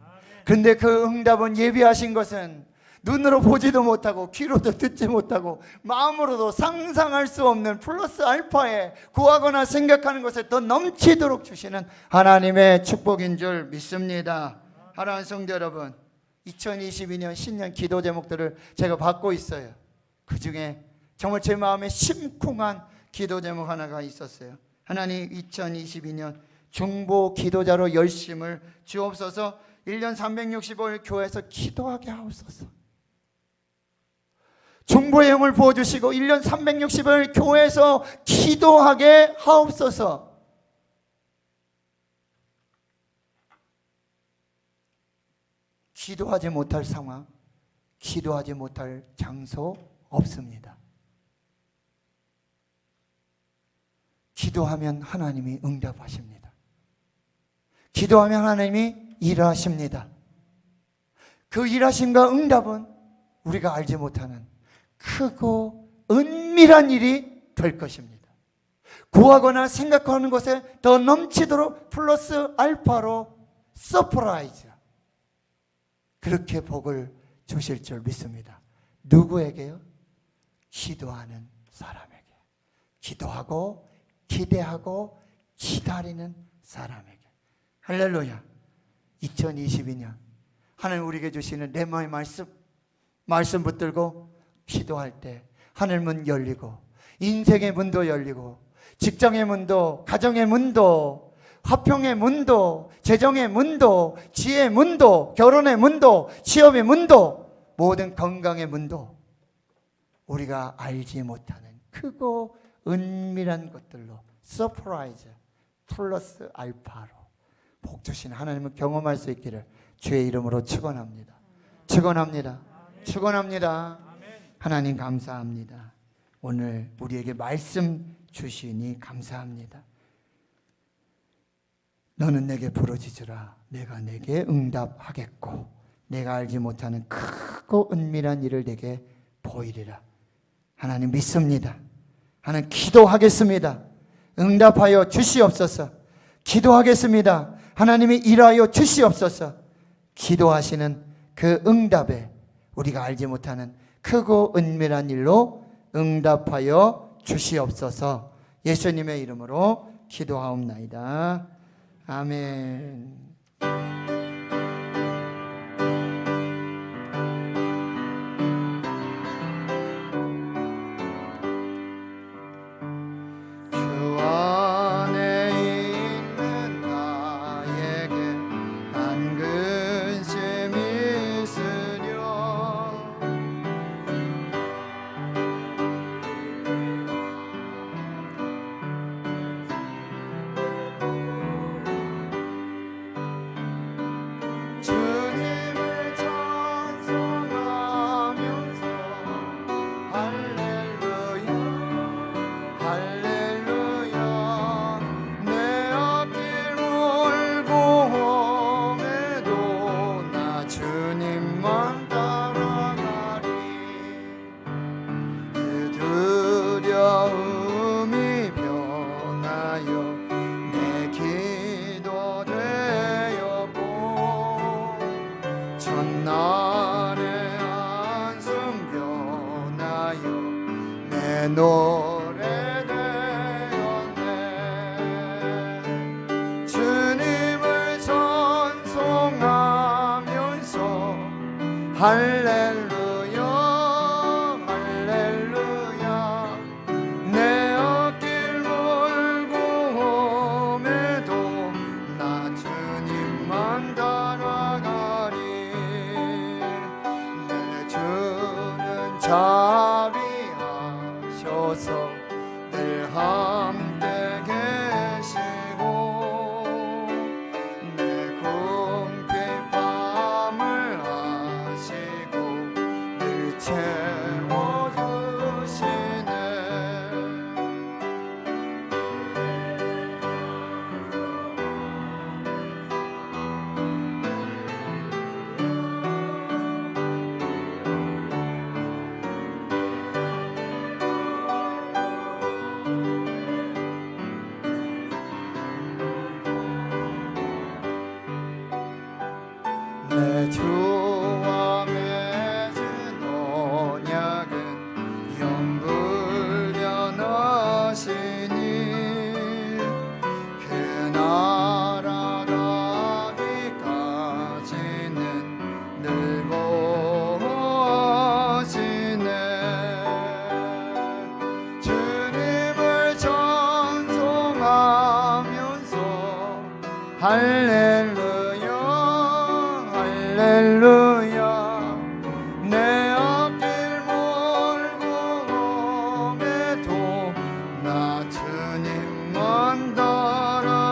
그런데 그 응답은 예비하신 것은 눈으로 보지도 못하고 귀로도 듣지 못하고 마음으로도 상상할 수 없는 플러스 알파에 구하거나 생각하는 것에 더 넘치도록 주시는 하나님의 축복인 줄 믿습니다. 사랑하는 성도 여러분, 2022년 신년 기도 제목들을 제가 받고 있어요. 그 중에 정말 제 마음에 심쿵한 기도 제목 하나가 있었어요. 하나님, 2022년 중보 기도자로 열심을 주옵소서. 1년 365일 교회에서 기도하게 하옵소서. 중보의 영을 부어주시고 1년 365일 교회에서 기도하게 하옵소서. 기도하지 못할 상황, 기도하지 못할 장소 없습니다. 기도하면 하나님이 응답하십니다. 기도하면 하나님이 일하십니다. 그 일하심과 응답은 우리가 알지 못하는 크고 은밀한 일이 될 것입니다. 구하거나 생각하는 것에 더 넘치도록 플러스 알파로 서프라이즈, 그렇게 복을 주실 줄 믿습니다. 누구에게요? 기도하는 사람에게. 기도하고 기대하고 기다리는 사람에게. 할렐루야. 2022년 하나님 우리에게 주시는 렘마의 말씀 붙들고 기도할 때 하늘 문 열리고 인생의 문도 열리고 직장의 문도, 가정의 문도, 화평의 문도, 재정의 문도, 지혜의 문도, 결혼의 문도, 취업의 문도, 모든 건강의 문도, 우리가 알지 못하는 크고 은밀한 것들로 서프라이즈 플러스 알파로 복 주신 하나님을 경험할 수 있기를 주의 이름으로 축원합니다. 축원합니다. 축원합니다. 하나님 감사합니다. 오늘 우리에게 말씀 주시니 감사합니다. 너는 내게 부르짖으라. 내가 내게 응답하겠고 내가 알지 못하는 크고 은밀한 일을 내게 보이리라. 하나님 믿습니다. 하나님 기도하겠습니다. 응답하여 주시옵소서. 기도하겠습니다. 하나님이 일하여 주시옵소서. 기도하시는 그 응답에 우리가 알지 못하는 크고 은밀한 일로 응답하여 주시옵소서. 예수님의 이름으로 기도하옵나이다. 아멘. 노래 되었네. 주님을 찬송하면서 할렐루야 할렐루야. 내 어길 몰고 옴에도 나 주님만 따라가리. 내 주는 자비하셔 주와 맺은 언약은 영불변하시니 그 나라 가기까지는 늘 보호하시네. 주님을 찬송하면서 할렐루야 할렐루야 내 앞길 멀고 험해도 나 주님만 따라가니.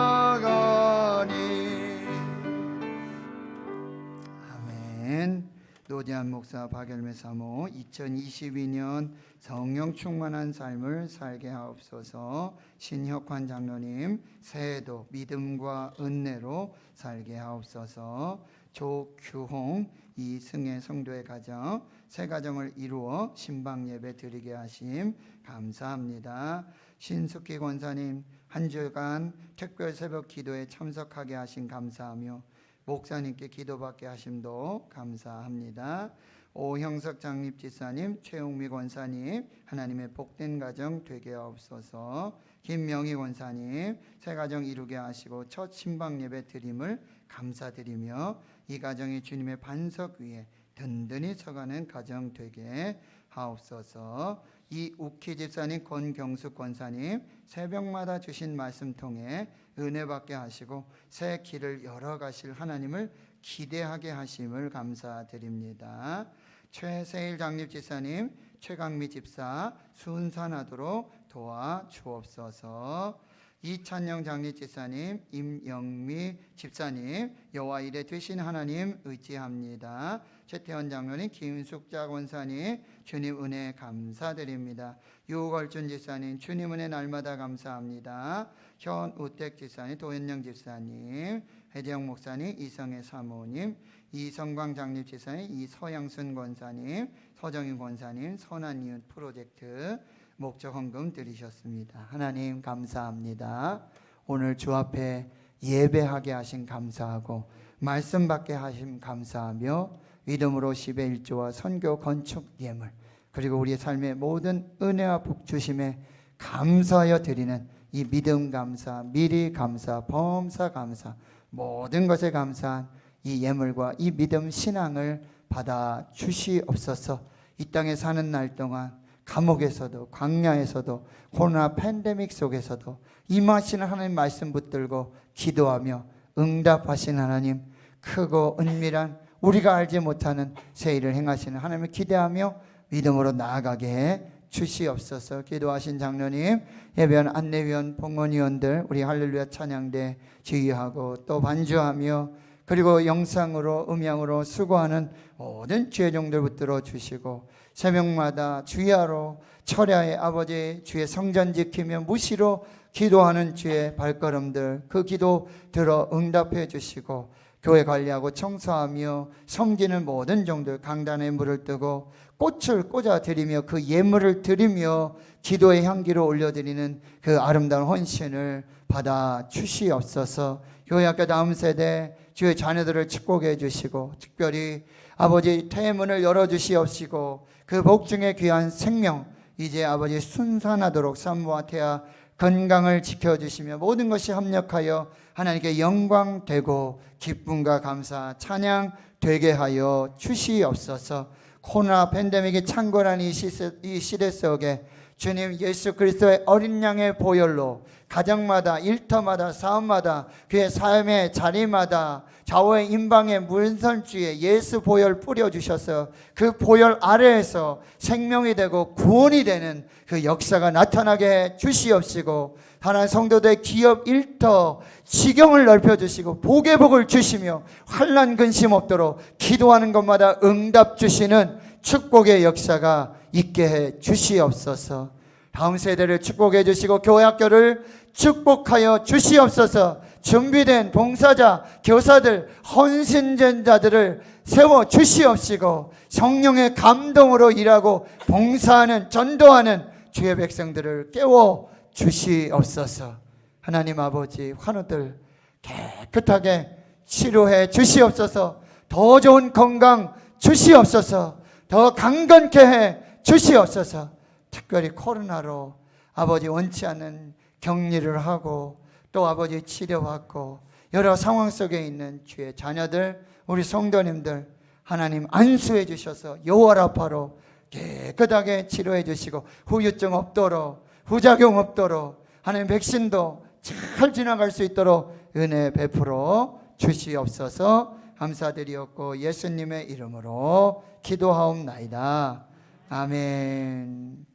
아멘. 노지한 목사 박열매 사모 2022년 성령 충만한 삶을 살게 하옵소서. 신혁환 장로님 새해도 믿음과 은혜로 살게 하옵소서. 조규홍 이승혜 성도의 가정 새 가정을 이루어 신방 예배 드리게 하심 감사합니다. 신숙희 권사님 한 주간 특별 새벽 기도에 참석하게 하심 감사하며 목사님께 기도받게 하심도 감사합니다. 오형석 장립지사님, 최웅미 권사님 하나님의 복된 가정 되게 하옵소서. 김명희 권사님 새 가정 이루게 하시고 첫 신방 예배 드림을 감사드리며 이 가정이 주님의 반석 위에 든든히 서가는 가정 되게 하옵소서. 이욱희 집사님, 권경숙 권사님 새벽마다 주신 말씀 통해 은혜 받게 하시고 새 길을 열어가실 하나님을 기대하게 하심을 감사드립니다. 최세일 장립집사님, 최강미 집사 순산하도록 도와주옵소서. 이찬영 장립집사님, 임영미 집사님 여호와 이레 되신 하나님 의지합니다. 최태원 장로님, 김숙자 권사님 주님 은혜 감사드립니다. 유걸준 집사님 주님 은혜 날마다 감사합니다. 현우택 집사님, 도현영 집사님, 해재영 목사님, 이성애 사모님, 이성광 장립집사님, 이서양순 권사님, 서정인 권사님 선한 이웃 프로젝트 목적 헌금 드리셨습니다. 하나님 감사합니다. 오늘 주 앞에 예배하게 하신 감사하고 말씀 받게 하심 감사하며 믿음으로 10의 1조와 선교 건축 예물 그리고 우리의 삶의 모든 은혜와 복 주심에 감사하여 드리는 이 믿음 감사, 미리 감사, 범사 감사 모든 것에 감사한 이 예물과 이 믿음 신앙을 받아 주시옵소서. 이 땅에 사는 날 동안 감옥에서도 광야에서도 코로나 팬데믹 속에서도 임하시는 하나님 말씀 붙들고 기도하며 응답하시는 하나님, 크고 은밀한 우리가 알지 못하는 새 일을 행하시는 하나님을 기대하며 믿음으로 나아가게 해 주시옵소서. 기도하신 장로님, 예배원 안내위원, 봉헌위원들 우리 할렐루야 찬양대 지휘하고 또 반주하며 그리고 영상으로 음향으로 수고하는 모든 주의 종들 붙들어 주시고 새벽마다 주야로 철야의 아버지 주의 성전 지키며 무시로 기도하는 주의 발걸음들 그 기도 들어 응답해 주시고 교회 관리하고 청소하며 섬기는 모든 종들 강단에 물을 뜨고 꽃을 꽂아 드리며 그 예물을 드리며 기도의 향기로 올려드리는 그 아름다운 헌신을 받아 주시옵소서. 교회 학교 다음 세대 주의 자녀들을 축복해 주시고 특별히 아버지 태문을 열어주시옵시고 그 복중에 귀한 생명 이제 아버지 순산하도록 산모와 태아 건강을 지켜주시며 모든 것이 합력하여 하나님께 영광 되고 기쁨과 감사 찬양 되게 하여 주시옵소서. 코로나 팬데믹이 창궐한 이 시대 속에 주님 예수 그리스도의 어린 양의 보혈로 가정마다 일터마다 사업마다 그의 삶의 자리마다 좌우의 임방의 문선주에 예수 보혈 뿌려주셔서 그 보혈 아래에서 생명이 되고 구원이 되는 그 역사가 나타나게 해 주시옵시고 하나님 성도들의 기업 일터 지경을 넓혀주시고 복의 복을 주시며 환난 근심 없도록 기도하는 것마다 응답 주시는 축복의 역사가 있게 해 주시옵소서. 다음 세대를 축복해 주시고 교회 학교를 축복하여 주시옵소서. 준비된 봉사자, 교사들, 헌신자들을 세워 주시옵시고 성령의 감동으로 일하고 봉사하는 전도하는 주의 백성들을 깨워 주시옵소서. 하나님 아버지 환우들 깨끗하게 치료해 주시옵소서. 더 좋은 건강 주시옵소서. 더 강건케 해 주시옵소서. 특별히 코로나로 아버지 원치 않는 격리를 하고 또 아버지 치료받고 여러 상황 속에 있는 주의 자녀들, 우리 성도님들 하나님 안수해 주셔서 여호와라파로 깨끗하게 치료해 주시고 후유증 없도록, 부작용 없도록, 하나님 백신도 잘 지나갈 수 있도록 은혜 베풀어 주시옵소서. 감사드리옵고 예수님의 이름으로 기도하옵나이다. 아멘.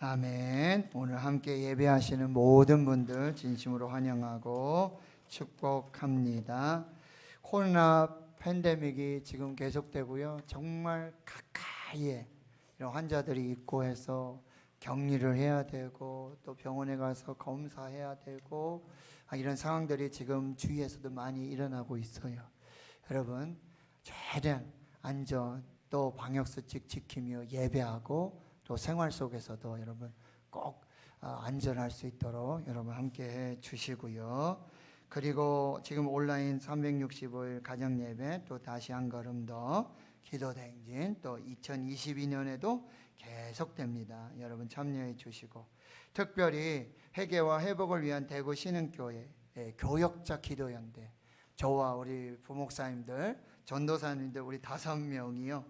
아멘. 오늘 함께 예배하시는 모든 분들 진심으로 환영하고 축복합니다. 코로나 팬데믹이 지금 계속되고요. 정말 가까이에 이런 환자들이 있고 해서 격리를 해야 되고 또 병원에 가서 검사해야 되고 이런 상황들이 지금 주위에서도 많이 일어나고 있어요. 여러분 최대한 안전 또 방역수칙 지키며 예배하고 또 생활 속에서도 여러분 꼭 안전할 수 있도록 여러분 함께 해 주시고요. 그리고 지금 온라인 365일 가정예배 또 다시 한 걸음 더 기도대행진 또 2022년에도 계속됩니다. 여러분 참여해 주시고 특별히 회개와 회복을 위한 대구 신흥교회 교역자 기도연대 저와 우리 부목사님들 전도사님들 우리 5명이요.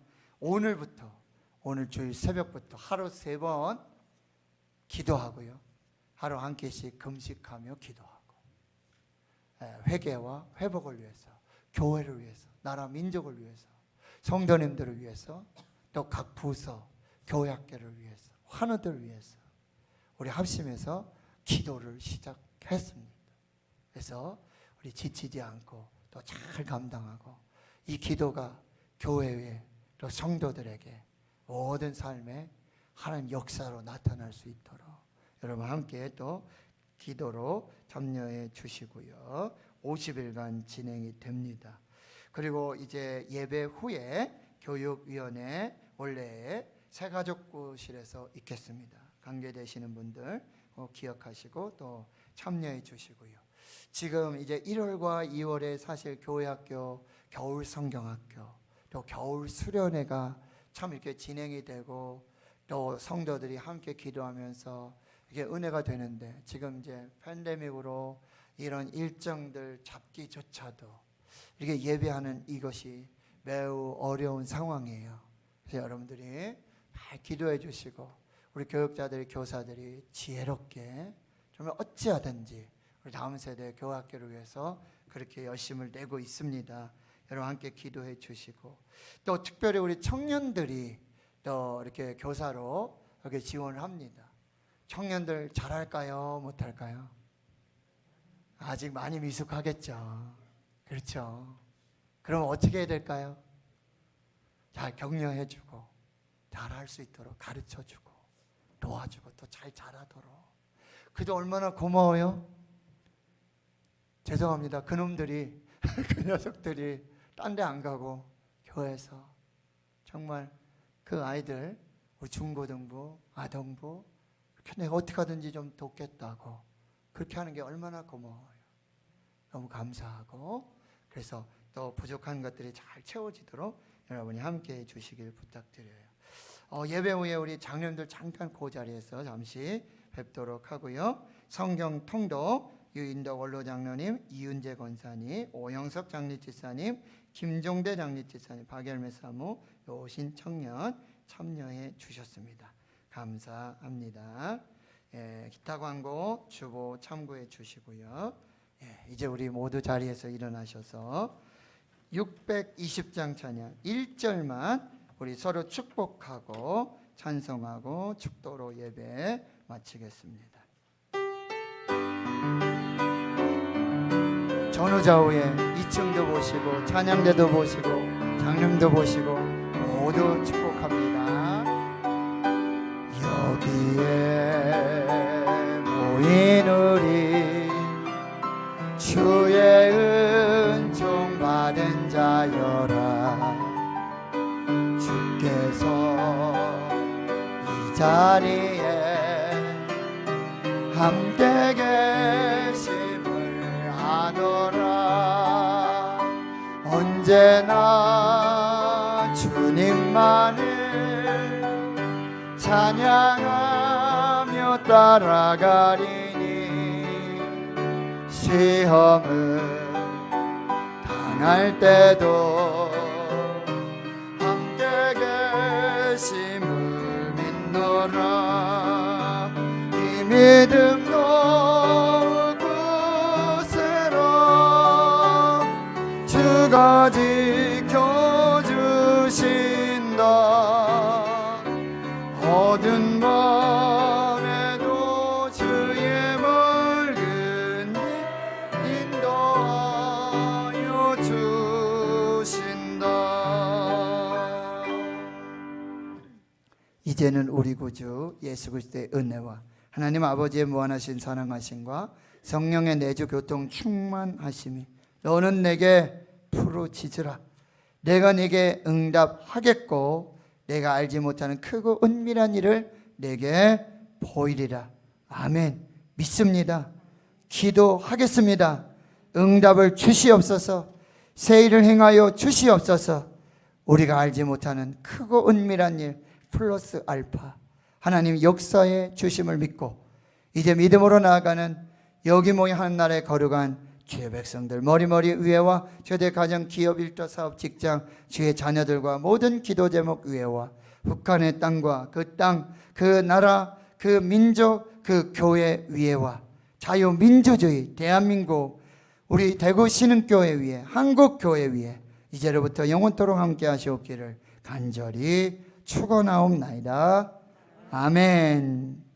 오늘 주일 새벽부터 하루 3번 기도하고요. 하루 한 끼씩 금식하며 기도하고 회개와 회복을 위해서 교회를 위해서 나라 민족을 위해서 성도님들을 위해서 또 각 부서 교회학교를 위해서 환우들을 위해서 우리 합심해서 기도를 시작했습니다. 그래서 우리 지치지 않고 또 잘 감당하고 이 기도가 교회에 또 성도들에게 모든 삶에 하나님 역사로 나타날 수 있도록 여러분 함께 또 기도로 참여해 주시고요. 50일간 진행이 됩니다. 그리고 이제 예배 후에 교육위원회 원래 새가족부실에서 있겠습니다. 관계되시는 분들 기억하시고 또 참여해 주시고요. 지금 이제 1월과 2월에 사실 교회학교, 겨울 성경학교, 또 겨울 수련회가 참 이렇게 진행이 되고 또 성도들이 함께 기도하면서 이게 은혜가 되는데 지금 이제 팬데믹으로 이런 일정들 잡기조차도 이렇게 예배하는 이것이 매우 어려운 상황이에요. 그래서 여러분들이 잘 기도해 주시고 우리 교육자들이 교사들이 지혜롭게 정말 어찌하든지 우리 다음 세대 교학교를 위해서 그렇게 열심을 내고 있습니다. 여러분 함께 기도해 주시고 또 특별히 우리 청년들이 또 이렇게 교사로 이렇게 지원을 합니다. 청년들 잘할까요? 못할까요? 아직 많이 미숙하겠죠. 그렇죠. 그럼 어떻게 해야 될까요? 잘 격려해 주고 잘할 수 있도록 가르쳐 주고 도와주고 또 잘 자라도록. 그도 얼마나 고마워요. 죄송합니다. 그놈들이 그 녀석들이 딴 데 안 가고 교회에서 정말 그 아이들 중고등부, 아동부 그렇게 내가 어떻게 하든지 좀 돕겠다고 그렇게 하는 게 얼마나 고마워요. 너무 감사하고 그래서 또 부족한 것들이 잘 채워지도록 여러분이 함께해 주시길 부탁드려요. 예배 후에 우리 장년들 잠깐 그 자리에서 잠시 뵙도록 하고요. 성경 통독 유인덕 원로 장로님, 이윤재 권사님, 오영석 장리집사님, 김종대 장리집사님, 박열매 사모, 요신 청년 참여해 주셨습니다. 감사합니다. 기타 광고 주보 참고해 주시고요. 이제 우리 모두 자리에서 일어나셔서 620장 찬양 1절만 우리 서로 축복하고 찬송하고 축도로 예배 마치겠습니다. 전후좌우에 2층도 보시고 찬양대도 보시고 장름도 보시고 모두 축복합니다. 여기에 모인 우리 주의 은총 받은 자여라. 주께서 이 자리에 함께 계심을 아노라. 언제나 주님만을 찬양하며 따라가리니 시험을 당할 때도 함께 계심을 믿노라. 이 믿음 놓을 곳으로 주가 지켜주신다. 어두운 밤에도 주의 맑은 빛 인도하여 주신다. 이제는 우리 구주 예수 그리스도의 은혜와 하나님 아버지의 무한하신 사랑하심과 성령의 내주 교통 충만하심이 너는 내게 부르짖으라. 내가 네게 응답하겠고 내가 알지 못하는 크고 은밀한 일을 내게 보이리라. 아멘. 믿습니다. 기도하겠습니다. 응답을 주시옵소서. 새 일을 행하여 주시옵소서. 우리가 알지 못하는 크고 은밀한 일 플러스 알파 하나님 역사에 주심을 믿고 이제 믿음으로 나아가는 여기 모여 하나님나라에 거룩한 주의 백성들 머리머리 의회와 최대 가정 기업 일터 사업 직장 주의 자녀들과 모든 기도 제목 의회와 북한의 땅과 그 땅, 그 나라, 그 민족, 그 교회 위에와 자유민주주의 대한민국 우리 대구 신흥교회 위에 한국교회 위에 이제로부터 영원토록 함께 하시옵기를 간절히 축원하옵나이다. 아멘.